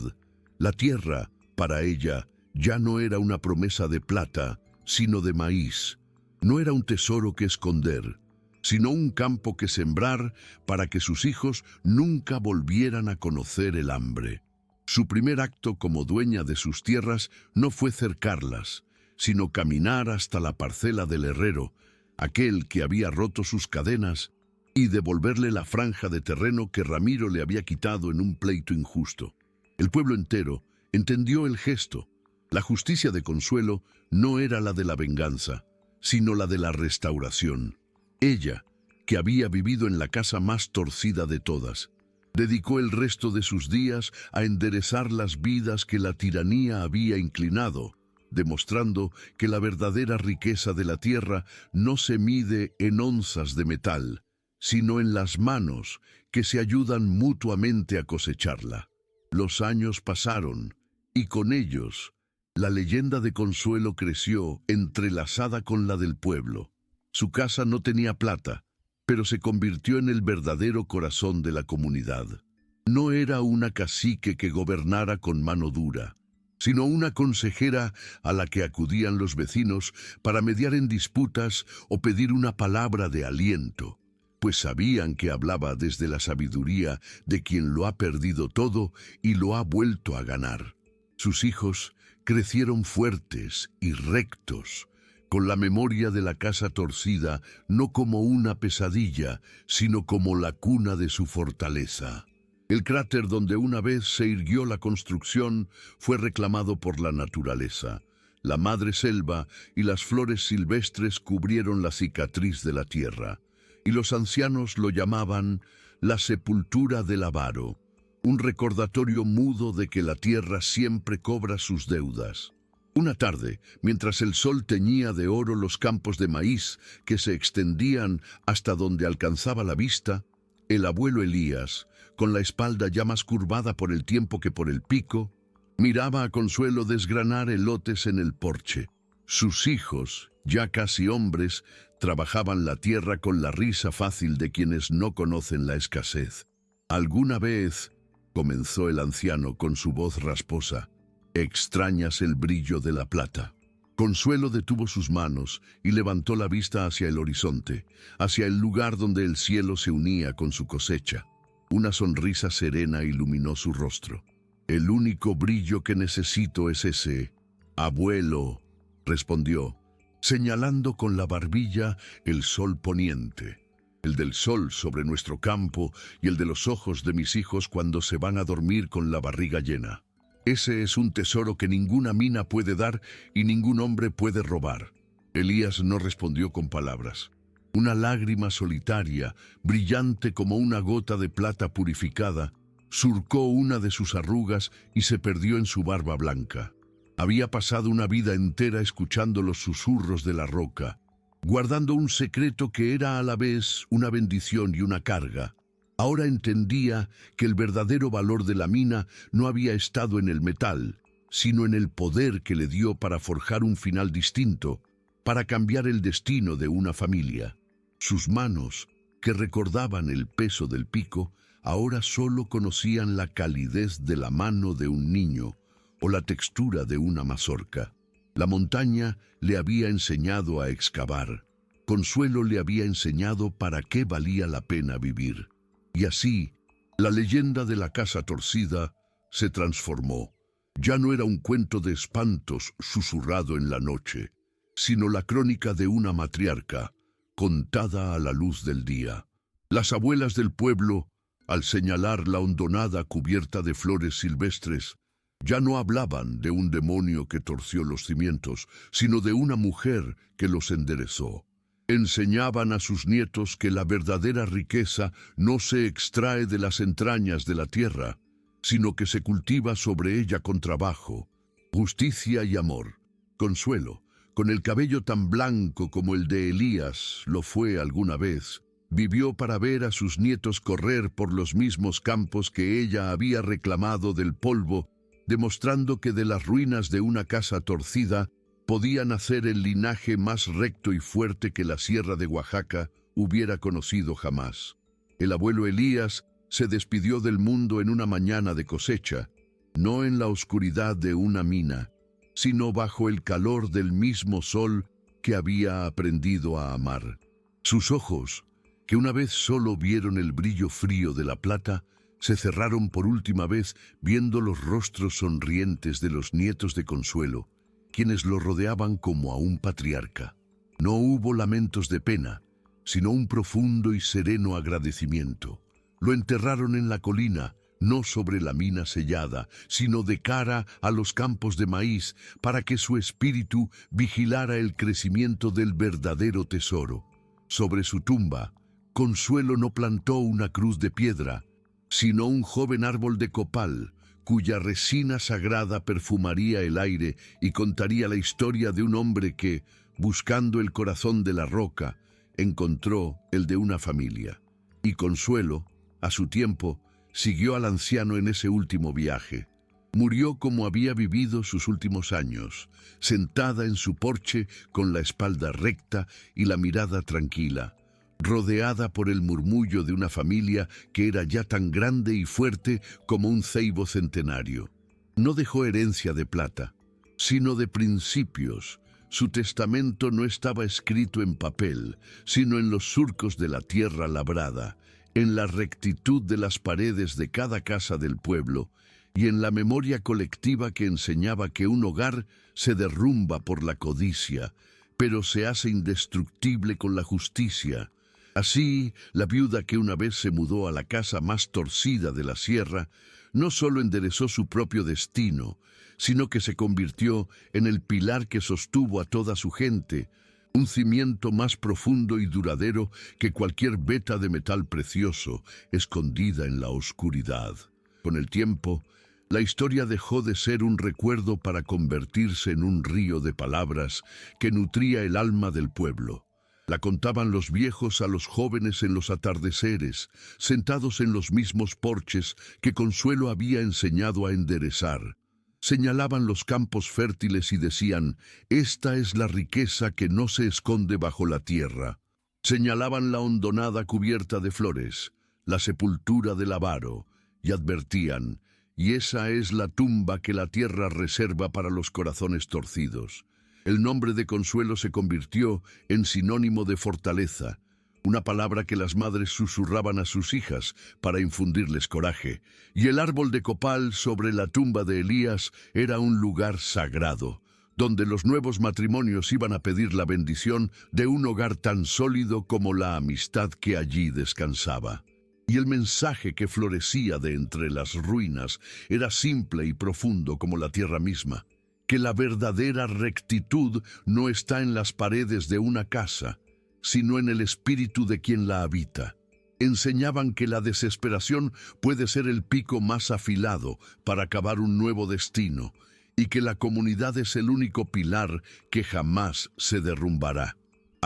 La tierra, para ella, ya no era una promesa de plata, sino de maíz. No era un tesoro que esconder, sino un campo que sembrar para que sus hijos nunca volvieran a conocer el hambre. Su primer acto como dueña de sus tierras no fue cercarlas, sino caminar hasta la parcela del herrero, aquel que había roto sus cadenas, y devolverle la franja de terreno que Ramiro le había quitado en un pleito injusto. El pueblo entero entendió el gesto. La justicia de Consuelo no era la de la venganza, sino la de la restauración. Ella, que había vivido en la casa más torcida de todas, dedicó el resto de sus días a enderezar las vidas que la tiranía había inclinado, demostrando que la verdadera riqueza de la tierra no se mide en onzas de metal, sino en las manos que se ayudan mutuamente a cosecharla. Los años pasaron, y con ellos, la leyenda de Consuelo creció entrelazada con la del pueblo. Su casa no tenía plata, pero se convirtió en el verdadero corazón de la comunidad. No era una cacique que gobernara con mano dura, sino una consejera a la que acudían los vecinos para mediar en disputas o pedir una palabra de aliento, pues sabían que hablaba desde la sabiduría de quien lo ha perdido todo y lo ha vuelto a ganar. Sus hijos crecieron fuertes y rectos, con la memoria de la casa torcida no como una pesadilla, sino como la cuna de su fortaleza. El cráter donde una vez se irguió la construcción fue reclamado por la naturaleza. La madre selva y las flores silvestres cubrieron la cicatriz de la tierra, y los ancianos lo llamaban la sepultura del avaro, un recordatorio mudo de que la tierra siempre cobra sus deudas. Una tarde, mientras el sol teñía de oro los campos de maíz que se extendían hasta donde alcanzaba la vista, el abuelo Elías, con la espalda ya más curvada por el tiempo que por el pico, miraba a Consuelo desgranar elotes en el porche. Sus hijos, ya casi hombres, trabajaban la tierra con la risa fácil de quienes no conocen la escasez. «Alguna vez», comenzó el anciano con su voz rasposa, «extrañas el brillo de la plata». Consuelo detuvo sus manos y levantó la vista hacia el horizonte, hacia el lugar donde el cielo se unía con su cosecha. Una sonrisa serena iluminó su rostro. «El único brillo que necesito es ese, abuelo», respondió, señalando con la barbilla el sol poniente, el del sol sobre nuestro campo y el de los ojos de mis hijos cuando se van a dormir con la barriga llena. Ese es un tesoro que ninguna mina puede dar y ningún hombre puede robar. Elías no respondió con palabras. Una lágrima solitaria, brillante como una gota de plata purificada, surcó una de sus arrugas y se perdió en su barba blanca. Había pasado una vida entera escuchando los susurros de la roca, guardando un secreto que era a la vez una bendición y una carga. Ahora entendía que el verdadero valor de la mina no había estado en el metal, sino en el poder que le dio para forjar un final distinto, para cambiar el destino de una familia. Sus manos, que recordaban el peso del pico, ahora solo conocían la calidez de la mano de un niño o la textura de una mazorca. La montaña le había enseñado a excavar. Consuelo le había enseñado para qué valía la pena vivir. Y así, la leyenda de la casa torcida se transformó. Ya no era un cuento de espantos susurrado en la noche, sino la crónica de una matriarca, contada a la luz del día. Las abuelas del pueblo, al señalar la hondonada cubierta de flores silvestres, ya no hablaban de un demonio que torció los cimientos, sino de una mujer que los enderezó. Enseñaban a sus nietos que la verdadera riqueza no se extrae de las entrañas de la tierra, sino que se cultiva sobre ella con trabajo, justicia y amor. Consuelo, con el cabello tan blanco como el de Elías lo fue alguna vez, vivió para ver a sus nietos correr por los mismos campos que ella había reclamado del polvo, demostrando que de las ruinas de una casa torcida podía nacer el linaje más recto y fuerte que la sierra de Oaxaca hubiera conocido jamás. El abuelo Elías se despidió del mundo en una mañana de cosecha, no en la oscuridad de una mina, sino bajo el calor del mismo sol que había aprendido a amar. Sus ojos, que una vez solo vieron el brillo frío de la plata, se cerraron por última vez viendo los rostros sonrientes de los nietos de Consuelo, quienes lo rodeaban como a un patriarca. No hubo lamentos de pena, sino un profundo y sereno agradecimiento. Lo enterraron en la colina, no sobre la mina sellada, sino de cara a los campos de maíz, para que su espíritu vigilara el crecimiento del verdadero tesoro. Sobre su tumba, Consuelo no plantó una cruz de piedra, sino un joven árbol de copal, cuya resina sagrada perfumaría el aire y contaría la historia de un hombre que, buscando el corazón de la roca, encontró el de una familia. Y Consuelo, a su tiempo, siguió al anciano en ese último viaje. Murió como había vivido sus últimos años, sentada en su porche con la espalda recta y la mirada tranquila, rodeada por el murmullo de una familia que era ya tan grande y fuerte como un ceibo centenario. No dejó herencia de plata, sino de principios. Su testamento no estaba escrito en papel, sino en los surcos de la tierra labrada, en la rectitud de las paredes de cada casa del pueblo y en la memoria colectiva que enseñaba que un hogar se derrumba por la codicia, pero se hace indestructible con la justicia. Así, la viuda que una vez se mudó a la casa más torcida de la sierra, no solo enderezó su propio destino, sino que se convirtió en el pilar que sostuvo a toda su gente, un cimiento más profundo y duradero que cualquier veta de metal precioso escondida en la oscuridad. Con el tiempo, la historia dejó de ser un recuerdo para convertirse en un río de palabras que nutría el alma del pueblo. La contaban los viejos a los jóvenes en los atardeceres, sentados en los mismos porches que Consuelo había enseñado a enderezar. Señalaban los campos fértiles y decían, «Esta es la riqueza que no se esconde bajo la tierra». Señalaban la hondonada cubierta de flores, la sepultura del avaro, y advertían, «Y esa es la tumba que la tierra reserva para los corazones torcidos». El nombre de Consuelo se convirtió en sinónimo de fortaleza, una palabra que las madres susurraban a sus hijas para infundirles coraje, y el árbol de copal sobre la tumba de Elías era un lugar sagrado, donde los nuevos matrimonios iban a pedir la bendición de un hogar tan sólido como la amistad que allí descansaba. Y el mensaje que florecía de entre las ruinas era simple y profundo como la tierra misma, que la verdadera rectitud no está en las paredes de una casa, sino en el espíritu de quien la habita. Enseñaban que la desesperación puede ser el pico más afilado para cavar un nuevo destino, y que la comunidad es el único pilar que jamás se derrumbará.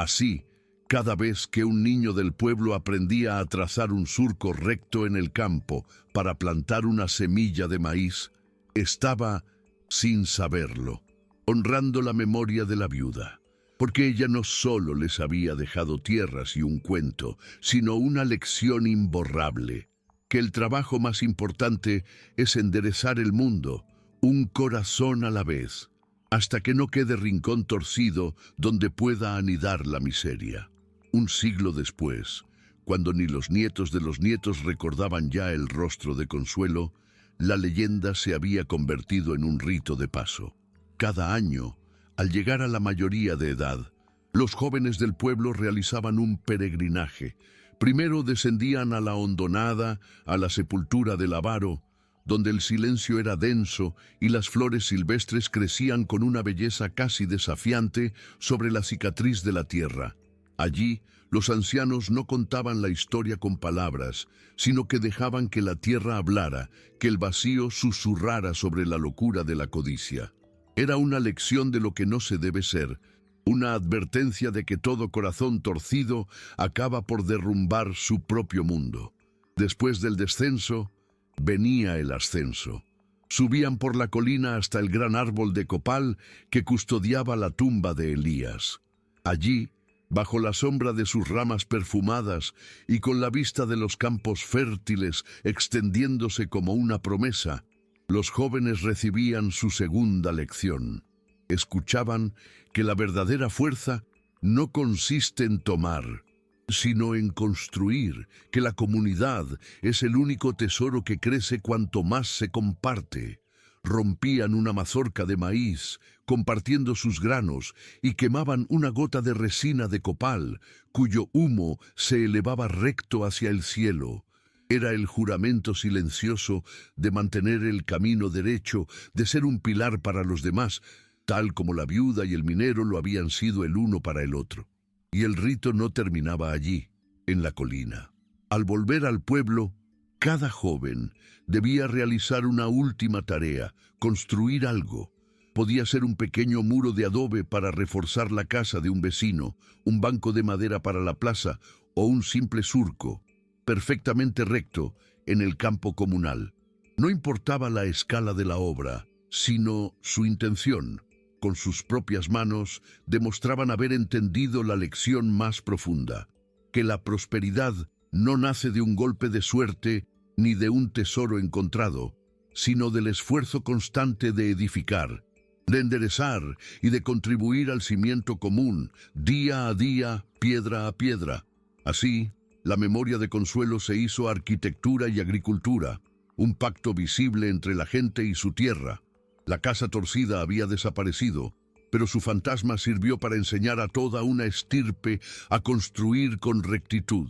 Así, cada vez que un niño del pueblo aprendía a trazar un surco recto en el campo para plantar una semilla de maíz, estaba, sin saberlo, honrando la memoria de la viuda, porque ella no solo les había dejado tierras y un cuento, sino una lección imborrable, que el trabajo más importante es enderezar el mundo, un corazón a la vez, hasta que no quede rincón torcido donde pueda anidar la miseria. Un siglo después, cuando ni los nietos de los nietos recordaban ya el rostro de Consuelo, la leyenda se había convertido en un rito de paso. Cada año, al llegar a la mayoría de edad, los jóvenes del pueblo realizaban un peregrinaje. Primero descendían a la hondonada, a la sepultura del avaro, donde el silencio era denso y las flores silvestres crecían con una belleza casi desafiante sobre la cicatriz de la tierra. Allí, los ancianos no contaban la historia con palabras, sino que dejaban que la tierra hablara, que el vacío susurrara sobre la locura de la codicia. Era una lección de lo que no se debe ser, una advertencia de que todo corazón torcido acaba por derrumbar su propio mundo. Después del descenso, venía el ascenso. Subían por la colina hasta el gran árbol de copal que custodiaba la tumba de Elías. Allí, bajo la sombra de sus ramas perfumadas y con la vista de los campos fértiles extendiéndose como una promesa, los jóvenes recibían su segunda lección. Escuchaban que la verdadera fuerza no consiste en tomar, sino en construir, que la comunidad es el único tesoro que crece cuanto más se comparte. Rompían una mazorca de maíz, compartiendo sus granos, y quemaban una gota de resina de copal, cuyo humo se elevaba recto hacia el cielo. Era el juramento silencioso de mantener el camino derecho, de ser un pilar para los demás, tal como la viuda y el minero lo habían sido el uno para el otro. Y el rito no terminaba allí, en la colina. Al volver al pueblo, cada joven debía realizar una última tarea, construir algo. Podía ser un pequeño muro de adobe para reforzar la casa de un vecino, un banco de madera para la plaza o un simple surco, perfectamente recto, en el campo comunal. No importaba la escala de la obra, sino su intención. Con sus propias manos demostraban haber entendido la lección más profunda, que la prosperidad no nace de un golpe de suerte ni de un tesoro encontrado, sino del esfuerzo constante de edificar, de enderezar y de contribuir al cimiento común, día a día, piedra a piedra. Así, la memoria de Consuelo se hizo arquitectura y agricultura, un pacto visible entre la gente y su tierra. La casa torcida había desaparecido, pero su fantasma sirvió para enseñar a toda una estirpe a construir con rectitud.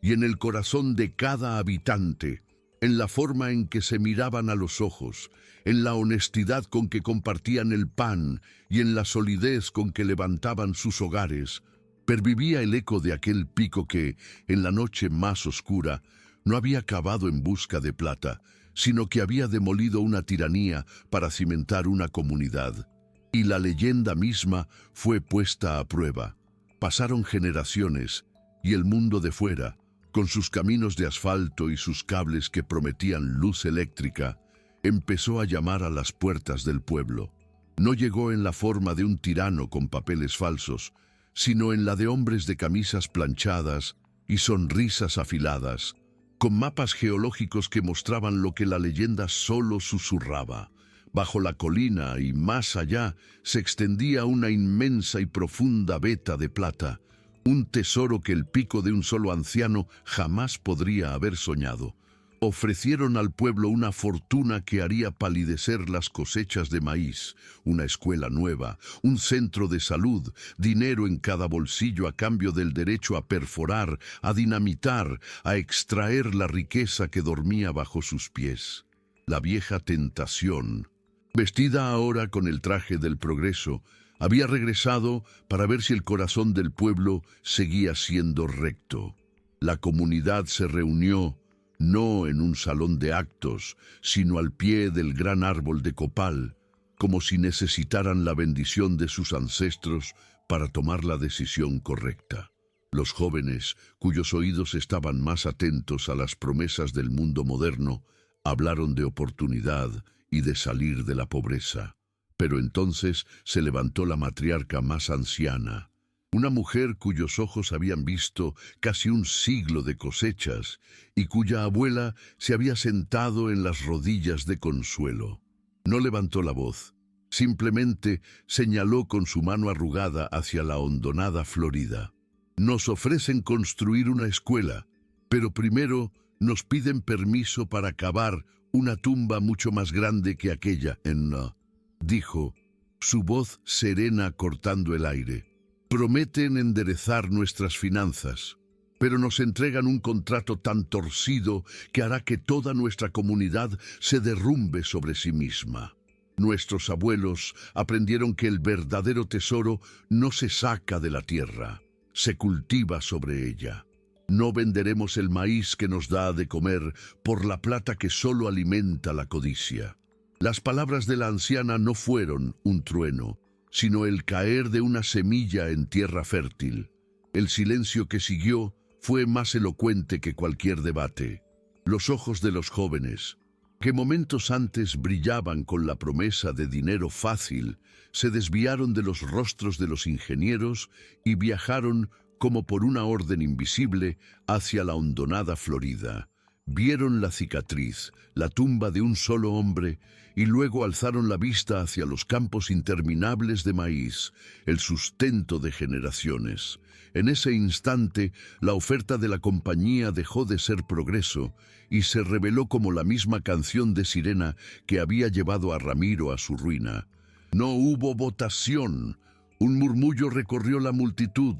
Y en el corazón de cada habitante, en la forma en que se miraban a los ojos, en la honestidad con que compartían el pan y en la solidez con que levantaban sus hogares, pervivía el eco de aquel pico que, en la noche más oscura, no había cavado en busca de plata, sino que había demolido una tiranía para cimentar una comunidad. Y la leyenda misma fue puesta a prueba. Pasaron generaciones, y el mundo de fuera, con sus caminos de asfalto y sus cables que prometían luz eléctrica, empezó a llamar a las puertas del pueblo. No llegó en la forma de un tirano con papeles falsos, sino en la de hombres de camisas planchadas y sonrisas afiladas, con mapas geológicos que mostraban lo que la leyenda solo susurraba. Bajo la colina y más allá se extendía una inmensa y profunda veta de plata, un tesoro que el pico de un solo anciano jamás podría haber soñado. Ofrecieron al pueblo una fortuna que haría palidecer las cosechas de maíz, una escuela nueva, un centro de salud, dinero en cada bolsillo a cambio del derecho a perforar, a dinamitar, a extraer la riqueza que dormía bajo sus pies. La vieja tentación, vestida ahora con el traje del progreso, había regresado para ver si el corazón del pueblo seguía siendo recto. La comunidad se reunió, no en un salón de actos, sino al pie del gran árbol de copal, como si necesitaran la bendición de sus ancestros para tomar la decisión correcta. Los jóvenes, cuyos oídos estaban más atentos a las promesas del mundo moderno, hablaron de oportunidad y de salir de la pobreza. Pero entonces se levantó la matriarca más anciana, una mujer cuyos ojos habían visto casi un siglo de cosechas y cuya abuela se había sentado en las rodillas de Consuelo. No levantó la voz, simplemente señaló con su mano arrugada hacia la hondonada Florida. Nos ofrecen construir una escuela, pero primero nos piden permiso para cavar una tumba mucho más grande que aquella dijo, su voz serena cortando el aire. Prometen enderezar nuestras finanzas, pero nos entregan un contrato tan torcido que hará que toda nuestra comunidad se derrumbe sobre sí misma. Nuestros abuelos aprendieron que el verdadero tesoro no se saca de la tierra, se cultiva sobre ella. No venderemos el maíz que nos da de comer por la plata que solo alimenta la codicia. Las palabras de la anciana no fueron un trueno, sino el caer de una semilla en tierra fértil. El silencio que siguió fue más elocuente que cualquier debate. Los ojos de los jóvenes, que momentos antes brillaban con la promesa de dinero fácil, se desviaron de los rostros de los ingenieros y viajaron como por una orden invisible hacia la hondonada Florida. Vieron la cicatriz, la tumba de un solo hombre, y luego alzaron la vista hacia los campos interminables de maíz, el sustento de generaciones. En ese instante, la oferta de la compañía dejó de ser progreso y se reveló como la misma canción de sirena que había llevado a Ramiro a su ruina. No hubo votación. Un murmullo recorrió la multitud.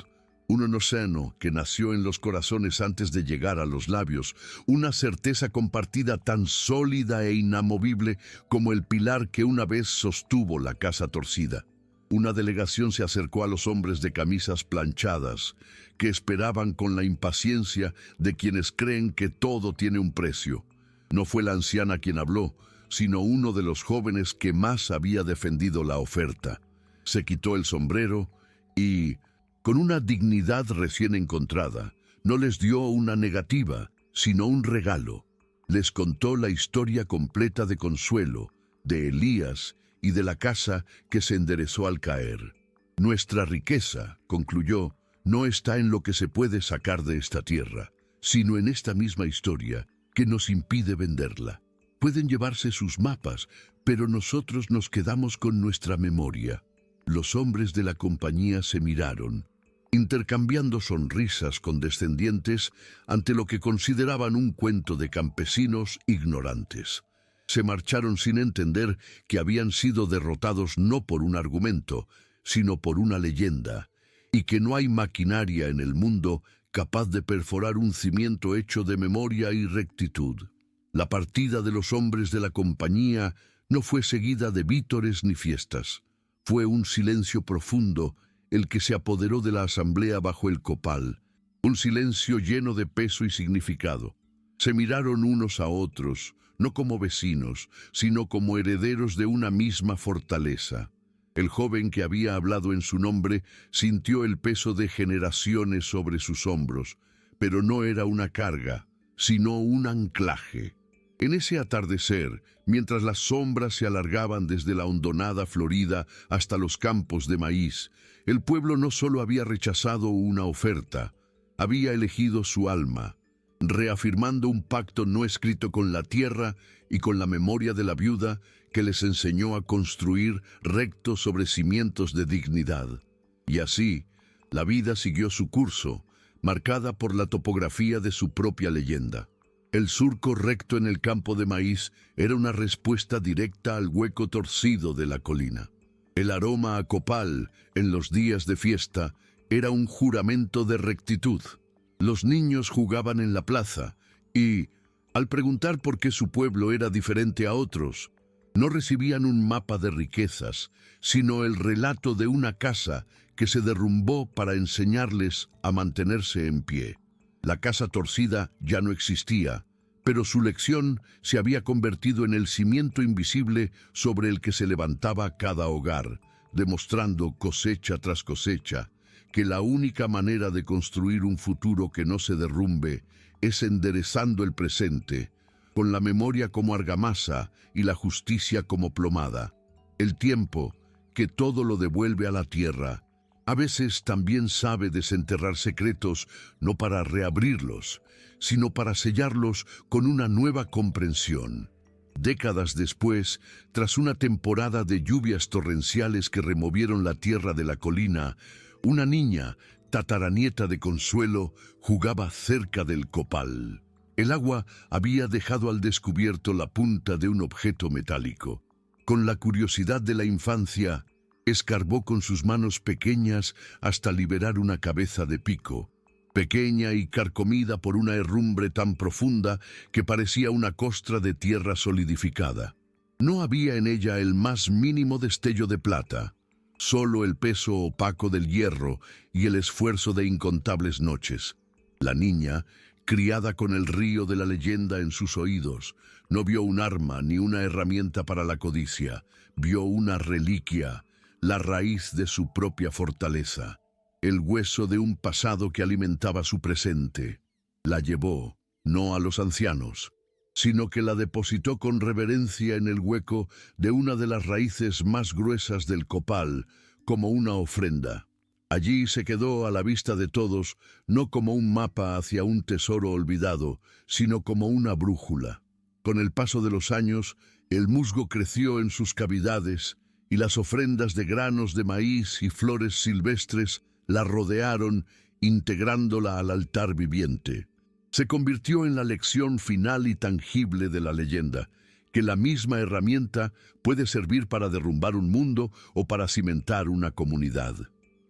Un onoceno que nació en los corazones antes de llegar a los labios, una certeza compartida tan sólida e inamovible como el pilar que una vez sostuvo la casa torcida. Una delegación se acercó a los hombres de camisas planchadas, que esperaban con la impaciencia de quienes creen que todo tiene un precio. No fue la anciana quien habló, sino uno de los jóvenes que más había defendido la oferta. Se quitó el sombrero y, con una dignidad recién encontrada, no les dio una negativa, sino un regalo. Les contó la historia completa de Consuelo, de Elías y de la casa que se enderezó al caer. Nuestra riqueza, concluyó, no está en lo que se puede sacar de esta tierra, sino en esta misma historia que nos impide venderla. Pueden llevarse sus mapas, pero nosotros nos quedamos con nuestra memoria. Los hombres de la compañía se miraron, intercambiando sonrisas condescendientes ante lo que consideraban un cuento de campesinos ignorantes. Se marcharon sin entender que habían sido derrotados no por un argumento, sino por una leyenda, y que no hay maquinaria en el mundo capaz de perforar un cimiento hecho de memoria y rectitud. La partida de los hombres de la compañía no fue seguida de vítores ni fiestas. Fue un silencio profundo el que se apoderó de la asamblea bajo el copal, un silencio lleno de peso y significado. Se miraron unos a otros, no como vecinos, sino como herederos de una misma fortaleza. El joven que había hablado en su nombre sintió el peso de generaciones sobre sus hombros, pero no era una carga, sino un anclaje. En ese atardecer, mientras las sombras se alargaban desde la hondonada Florida hasta los campos de maíz, el pueblo no solo había rechazado una oferta, había elegido su alma, reafirmando un pacto no escrito con la tierra y con la memoria de la viuda que les enseñó a construir recto sobre cimientos de dignidad. Y así, la vida siguió su curso, marcada por la topografía de su propia leyenda. El surco recto en el campo de maíz era una respuesta directa al hueco torcido de la colina. El aroma a copal en los días de fiesta era un juramento de rectitud. Los niños jugaban en la plaza y, al preguntar por qué su pueblo era diferente a otros, no recibían un mapa de riquezas, sino el relato de una casa que se derrumbó para enseñarles a mantenerse en pie. La casa torcida ya no existía, pero su lección se había convertido en el cimiento invisible sobre el que se levantaba cada hogar, demostrando cosecha tras cosecha que la única manera de construir un futuro que no se derrumbe es enderezando el presente, con la memoria como argamasa y la justicia como plomada. El tiempo, que todo lo devuelve a la tierra, a veces también sabe desenterrar secretos no para reabrirlos, sino para sellarlos con una nueva comprensión. Décadas después, tras una temporada de lluvias torrenciales que removieron la tierra de la colina, una niña, tataranieta de Consuelo, jugaba cerca del copal. El agua había dejado al descubierto la punta de un objeto metálico. Con la curiosidad de la infancia, escarbó con sus manos pequeñas hasta liberar una cabeza de pico, pequeña y carcomida por una herrumbre tan profunda que parecía una costra de tierra solidificada. No había en ella el más mínimo destello de plata, solo el peso opaco del hierro y el esfuerzo de incontables noches. La niña, criada con el río de la leyenda en sus oídos, no vio un arma ni una herramienta para la codicia, vio una reliquia, la raíz de su propia fortaleza, el hueso de un pasado que alimentaba su presente. La llevó, no a los ancianos, sino que la depositó con reverencia en el hueco de una de las raíces más gruesas del copal, como una ofrenda. Allí se quedó a la vista de todos, no como un mapa hacia un tesoro olvidado, sino como una brújula. Con el paso de los años, el musgo creció en sus cavidades, y las ofrendas de granos de maíz y flores silvestres la rodearon, integrándola al altar viviente. Se convirtió en la lección final y tangible de la leyenda, que la misma herramienta puede servir para derrumbar un mundo o para cimentar una comunidad.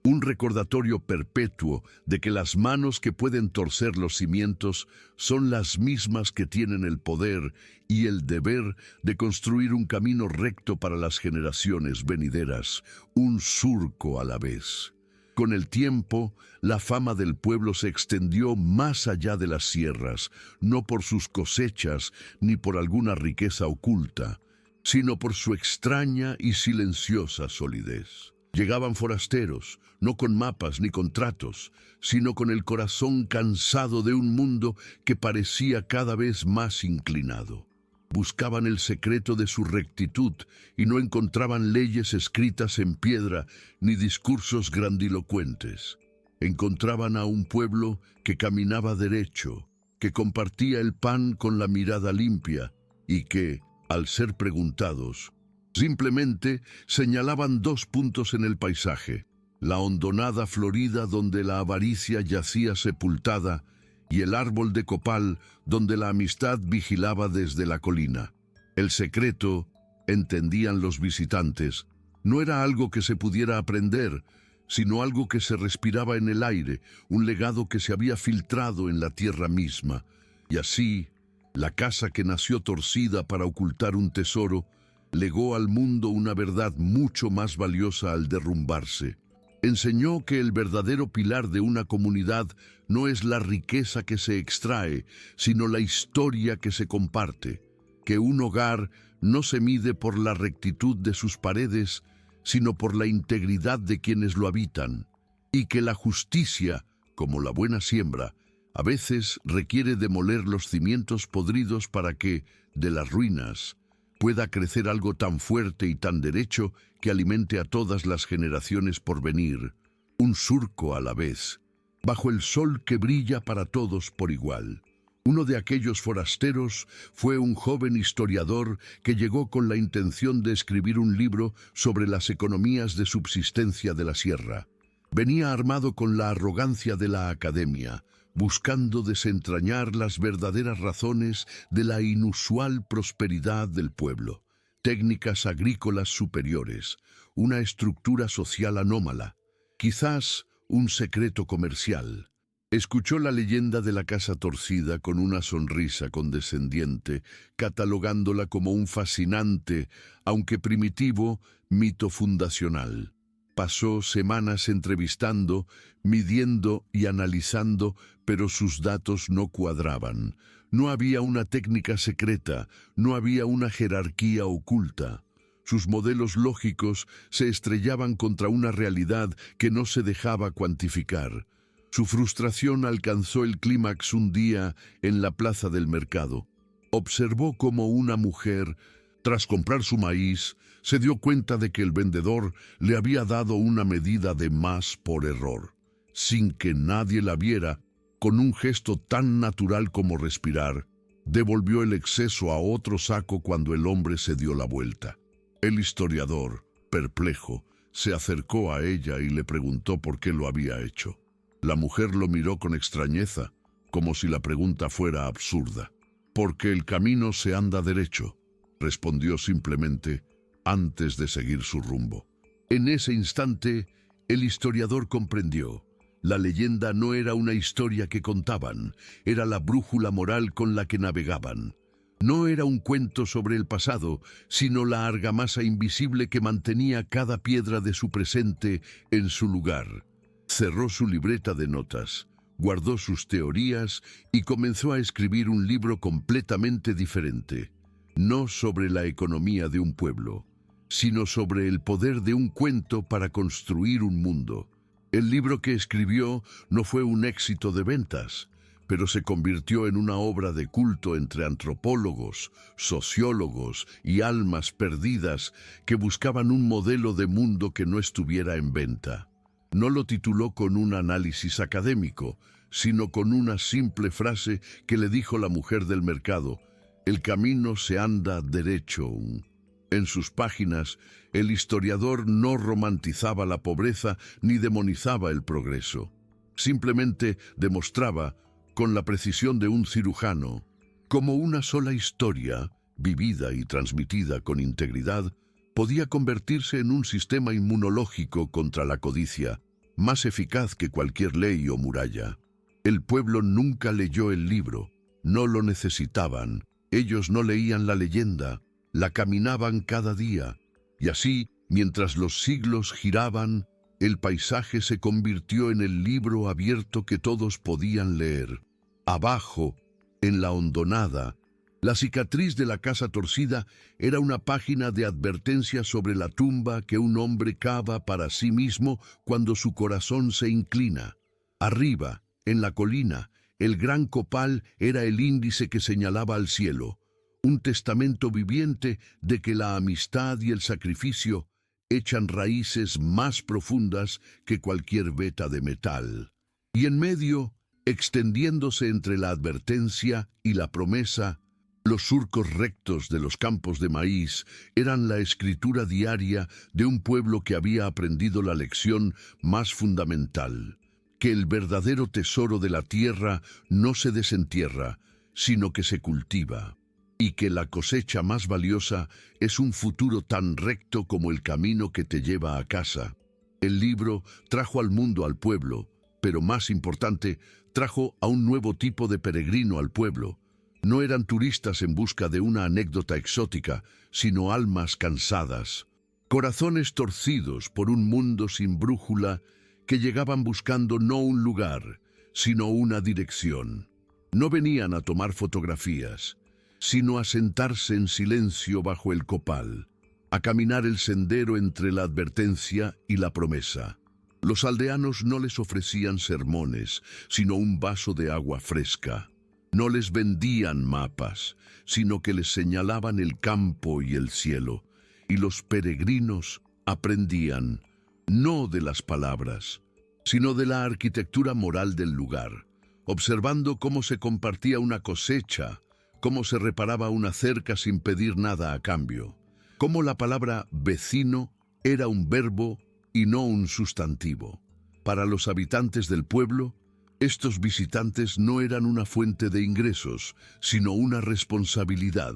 Un recordatorio perpetuo de que las manos que pueden torcer los cimientos son las mismas que tienen el poder y el deber de construir un camino recto para las generaciones venideras, un surco a la vez. Con el tiempo, la fama del pueblo se extendió más allá de las sierras, no por sus cosechas ni por alguna riqueza oculta, sino por su extraña y silenciosa solidez. Llegaban forasteros, no con mapas ni contratos, sino con el corazón cansado de un mundo que parecía cada vez más inclinado. Buscaban el secreto de su rectitud y no encontraban leyes escritas en piedra ni discursos grandilocuentes. Encontraban a un pueblo que caminaba derecho, que compartía el pan con la mirada limpia y que, al ser preguntados, simplemente señalaban dos puntos en el paisaje: la hondonada florida donde la avaricia yacía sepultada y el árbol de copal donde la amistad vigilaba desde la colina. El secreto, entendían los visitantes, no era algo que se pudiera aprender, sino algo que se respiraba en el aire, un legado que se había filtrado en la tierra misma. Y así, la casa que nació torcida para ocultar un tesoro, legó al mundo una verdad mucho más valiosa al derrumbarse. Enseñó que el verdadero pilar de una comunidad no es la riqueza que se extrae, sino la historia que se comparte, que un hogar no se mide por la rectitud de sus paredes, sino por la integridad de quienes lo habitan, y que la justicia, como la buena siembra, a veces requiere demoler los cimientos podridos para que, de las ruinas, pueda crecer algo tan fuerte y tan derecho que alimente a todas las generaciones por venir, un surco a la vez, bajo el sol que brilla para todos por igual. Uno de aquellos forasteros fue un joven historiador que llegó con la intención de escribir un libro sobre las economías de subsistencia de la sierra. Venía armado con la arrogancia de la academia, buscando desentrañar las verdaderas razones de la inusual prosperidad del pueblo, técnicas agrícolas superiores, una estructura social anómala, quizás un secreto comercial. Escuchó la leyenda de la casa torcida con una sonrisa condescendiente, catalogándola como un fascinante, aunque primitivo, mito fundacional. Pasó semanas entrevistando, midiendo y analizando, pero sus datos no cuadraban. No había una técnica secreta, no había una jerarquía oculta. Sus modelos lógicos se estrellaban contra una realidad que no se dejaba cuantificar. Su frustración alcanzó el clímax un día en la plaza del mercado. Observó cómo una mujer, tras comprar su maíz, se dio cuenta de que el vendedor le había dado una medida de más por error. Sin que nadie la viera, con un gesto tan natural como respirar, devolvió el exceso a otro saco cuando el hombre se dio la vuelta. El historiador, perplejo, se acercó a ella y le preguntó por qué lo había hecho. La mujer lo miró con extrañeza, como si la pregunta fuera absurda. «Porque el camino se anda derecho», respondió simplemente, antes de seguir su rumbo. En ese instante, el historiador comprendió. La leyenda no era una historia que contaban, era la brújula moral con la que navegaban. No era un cuento sobre el pasado, sino la argamasa invisible que mantenía cada piedra de su presente en su lugar. Cerró su libreta de notas, guardó sus teorías y comenzó a escribir un libro completamente diferente. No sobre la economía de un pueblo, sino sobre el poder de un cuento para construir un mundo. El libro que escribió no fue un éxito de ventas, pero se convirtió en una obra de culto entre antropólogos, sociólogos y almas perdidas que buscaban un modelo de mundo que no estuviera en venta. No lo tituló con un análisis académico, sino con una simple frase que le dijo la mujer del mercado: «El camino se anda derecho». En sus páginas, el historiador no romantizaba la pobreza ni demonizaba el progreso. Simplemente demostraba, con la precisión de un cirujano, cómo una sola historia, vivida y transmitida con integridad, podía convertirse en un sistema inmunológico contra la codicia, más eficaz que cualquier ley o muralla. El pueblo nunca leyó el libro, no lo necesitaban, ellos no leían la leyenda, la caminaban cada día, y así, mientras los siglos giraban, el paisaje se convirtió en el libro abierto que todos podían leer. Abajo, en la hondonada, la cicatriz de la casa torcida era una página de advertencia sobre la tumba que un hombre cava para sí mismo cuando su corazón se inclina. Arriba, en la colina, el gran copal era el índice que señalaba al cielo, un testamento viviente de que la amistad y el sacrificio echan raíces más profundas que cualquier veta de metal. Y en medio, extendiéndose entre la advertencia y la promesa, los surcos rectos de los campos de maíz eran la escritura diaria de un pueblo que había aprendido la lección más fundamental, que el verdadero tesoro de la tierra no se desentierra, sino que se cultiva, y que la cosecha más valiosa es un futuro tan recto como el camino que te lleva a casa. El libro trajo al mundo al pueblo, pero más importante, trajo a un nuevo tipo de peregrino al pueblo. No eran turistas en busca de una anécdota exótica, sino almas cansadas, corazones torcidos por un mundo sin brújula que llegaban buscando no un lugar, sino una dirección. No venían a tomar fotografías, sino a sentarse en silencio bajo el copal, a caminar el sendero entre la advertencia y la promesa. Los aldeanos no les ofrecían sermones, sino un vaso de agua fresca. No les vendían mapas, sino que les señalaban el campo y el cielo, y los peregrinos aprendían, no de las palabras, sino de la arquitectura moral del lugar, observando cómo se compartía una cosecha, cómo se reparaba una cerca sin pedir nada a cambio, cómo la palabra vecino era un verbo y no un sustantivo. Para los habitantes del pueblo, estos visitantes no eran una fuente de ingresos, sino una responsabilidad,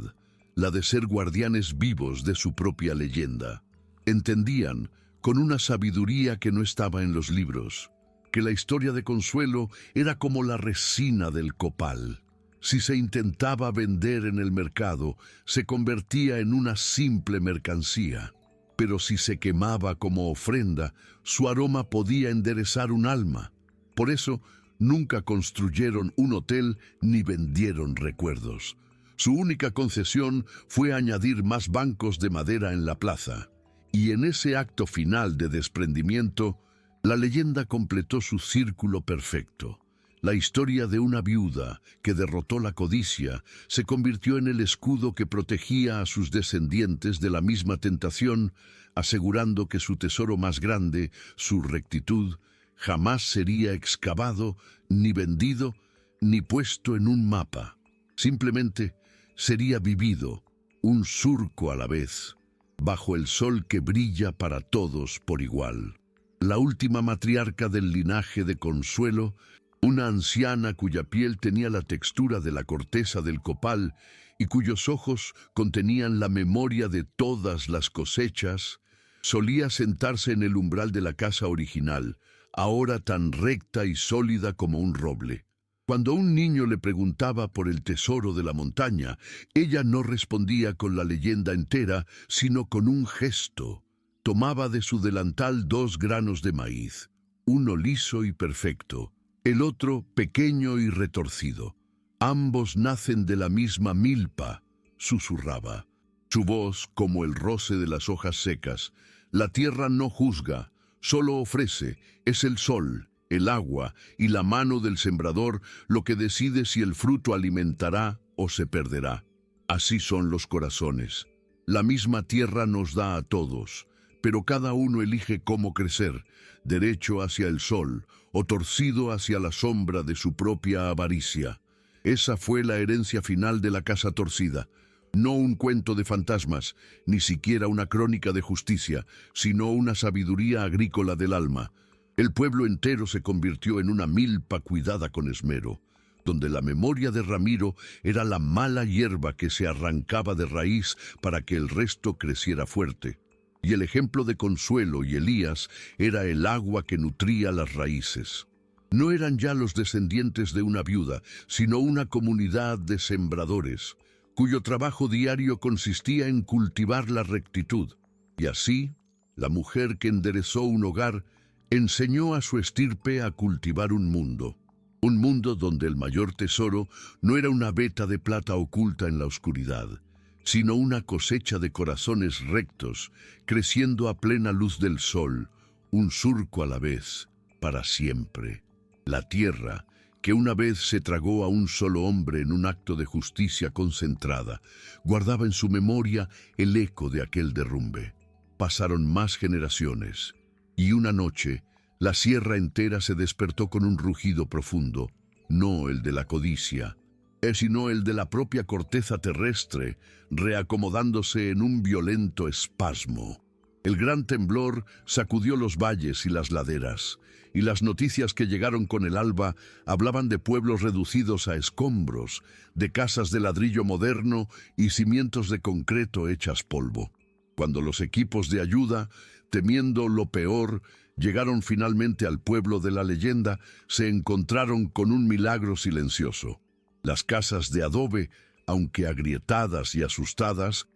la de ser guardianes vivos de su propia leyenda. Entendían, con una sabiduría que no estaba en los libros, que la historia de Consuelo era como la resina del copal. Si se intentaba vender en el mercado, se convertía en una simple mercancía. Pero si se quemaba como ofrenda, su aroma podía enderezar un alma. Por eso, nunca construyeron un hotel ni vendieron recuerdos. Su única concesión fue añadir más bancos de madera en la plaza. Y en ese acto final de desprendimiento, la leyenda completó su círculo perfecto. La historia de una viuda que derrotó la codicia se convirtió en el escudo que protegía a sus descendientes de la misma tentación, asegurando que su tesoro más grande, su rectitud, jamás sería excavado, ni vendido, ni puesto en un mapa. Simplemente sería vivido, un surco a la vez, bajo el sol que brilla para todos por igual. La última matriarca del linaje de Consuelo, una anciana cuya piel tenía la textura de la corteza del copal y cuyos ojos contenían la memoria de todas las cosechas, solía sentarse en el umbral de la casa original, ahora tan recta y sólida como un roble. Cuando un niño le preguntaba por el tesoro de la montaña, ella no respondía con la leyenda entera, sino con un gesto. Tomaba de su delantal 2 granos de maíz, uno liso y perfecto, el otro pequeño y retorcido. Ambos nacen de la misma milpa, susurraba. Su voz como el roce de las hojas secas. La tierra no juzga, solo ofrece. Es el sol, el agua y la mano del sembrador lo que decide si el fruto alimentará o se perderá. Así son los corazones. La misma tierra nos da a todos, pero cada uno elige cómo crecer, derecho hacia el sol o torcido hacia la sombra de su propia avaricia. Esa fue la herencia final de la casa torcida. No un cuento de fantasmas, ni siquiera una crónica de justicia, sino una sabiduría agrícola del alma. El pueblo entero se convirtió en una milpa cuidada con esmero, donde la memoria de Ramiro era la mala hierba que se arrancaba de raíz para que el resto creciera fuerte. Y el ejemplo de Consuelo y Elías era el agua que nutría las raíces. No eran ya los descendientes de una viuda, sino una comunidad de sembradores, cuyo trabajo diario consistía en cultivar la rectitud. Y así, la mujer que enderezó un hogar enseñó a su estirpe a cultivar un mundo donde el mayor tesoro no era una veta de plata oculta en la oscuridad, sino una cosecha de corazones rectos, creciendo a plena luz del sol, un surco a la vez, para siempre. La tierra, que una vez se tragó a un solo hombre en un acto de justicia concentrada, guardaba en su memoria el eco de aquel derrumbe. Pasaron más generaciones, y una noche, la sierra entera se despertó con un rugido profundo, no el de la codicia, sino el de la propia corteza terrestre, reacomodándose en un violento espasmo. El gran temblor sacudió los valles y las laderas, y las noticias que llegaron con el alba hablaban de pueblos reducidos a escombros, de casas de ladrillo moderno y cimientos de concreto hechas polvo. Cuando los equipos de ayuda, temiendo lo peor, llegaron finalmente al pueblo de la leyenda, se encontraron con un milagro silencioso. Las casas de adobe, aunque agrietadas y asustadas,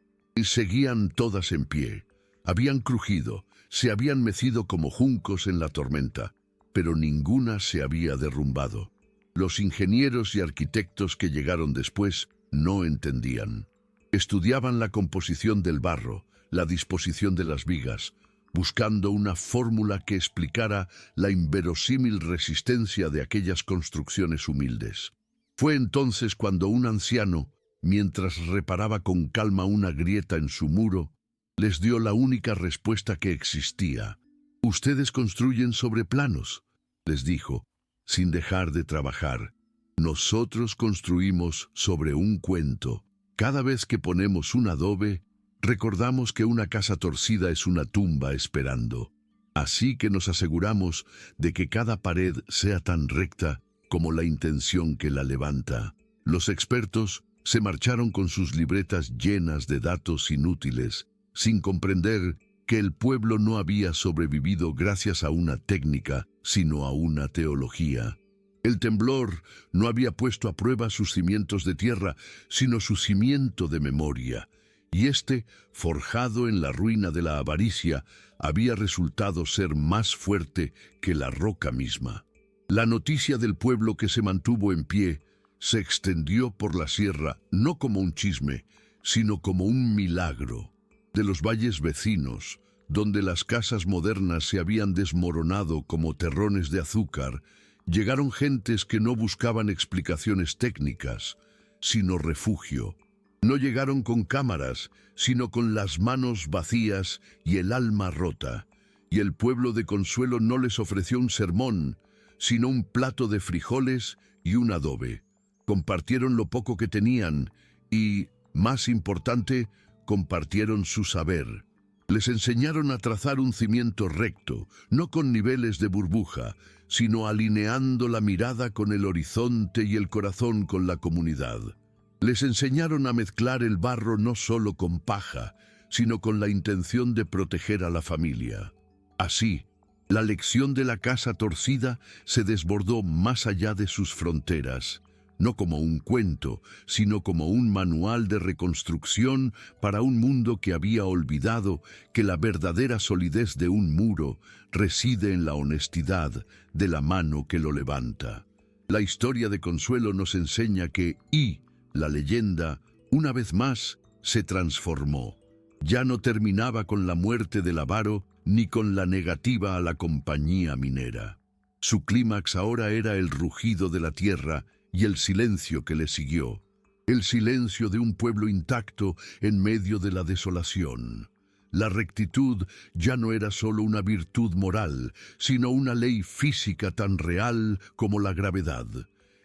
seguían todas en pie. Habían crujido, se habían mecido como juncos en la tormenta, pero ninguna se había derrumbado. Los ingenieros y arquitectos que llegaron después no entendían. Estudiaban la composición del barro, la disposición de las vigas, buscando una fórmula que explicara la inverosímil resistencia de aquellas construcciones humildes. Fue entonces cuando un anciano, mientras reparaba con calma una grieta en su muro, les dio la única respuesta que existía. «Ustedes construyen sobre planos», les dijo, sin dejar de trabajar. «Nosotros construimos sobre un cuento. Cada vez que ponemos un adobe, recordamos que una casa torcida es una tumba esperando. Así que nos aseguramos de que cada pared sea tan recta como la intención que la levanta». Los expertos se marcharon con sus libretas llenas de datos inútiles, sin comprender que el pueblo no había sobrevivido gracias a una técnica, sino a una teología. El temblor no había puesto a prueba sus cimientos de tierra, sino su cimiento de memoria, y este, forjado en la ruina de la avaricia, había resultado ser más fuerte que la roca misma. La noticia del pueblo que se mantuvo en pie se extendió por la sierra no como un chisme, sino como un milagro. De los valles vecinos, donde las casas modernas se habían desmoronado como terrones de azúcar, llegaron gentes que no buscaban explicaciones técnicas, sino refugio. No llegaron con cámaras, sino con las manos vacías y el alma rota. Y el pueblo de Consuelo no les ofreció un sermón, sino un plato de frijoles y un adobe. Compartieron lo poco que tenían y, más importante, compartieron su saber. Les enseñaron a trazar un cimiento recto, no con niveles de burbuja, sino alineando la mirada con el horizonte y el corazón con la comunidad. Les enseñaron a mezclar el barro no solo con paja, sino con la intención de proteger a la familia. Así, la lección de la casa torcida se desbordó más allá de sus fronteras, no como un cuento, sino como un manual de reconstrucción para un mundo que había olvidado que la verdadera solidez de un muro reside en la honestidad de la mano que lo levanta. La historia de Consuelo nos enseña que la leyenda, una vez más, se transformó. Ya no terminaba con la muerte del avaro ni con la negativa a la compañía minera. Su clímax ahora era el rugido de la tierra y el silencio que le siguió. El silencio de un pueblo intacto en medio de la desolación. La rectitud ya no era solo una virtud moral, sino una ley física tan real como la gravedad.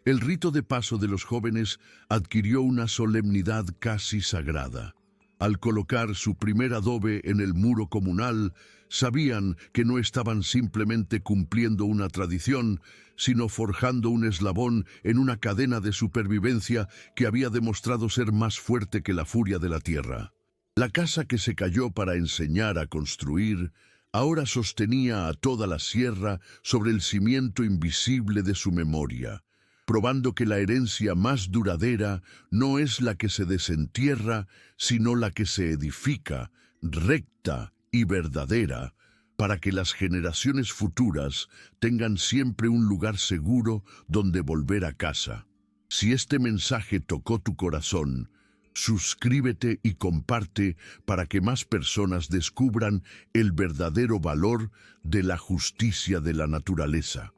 El rito de paso de los jóvenes adquirió una solemnidad casi sagrada. Al colocar su primer adobe en el muro comunal, sabían que no estaban simplemente cumpliendo una tradición, sino forjando un eslabón en una cadena de supervivencia que había demostrado ser más fuerte que la furia de la tierra. La casa que se cayó para enseñar a construir, ahora sostenía a toda la sierra sobre el cimiento invisible de su memoria, probando que la herencia más duradera no es la que se desentierra, sino la que se edifica, recta y verdadera, para que las generaciones futuras tengan siempre un lugar seguro donde volver a casa. Si este mensaje tocó tu corazón, suscríbete y comparte para que más personas descubran el verdadero valor de la justicia de la naturaleza.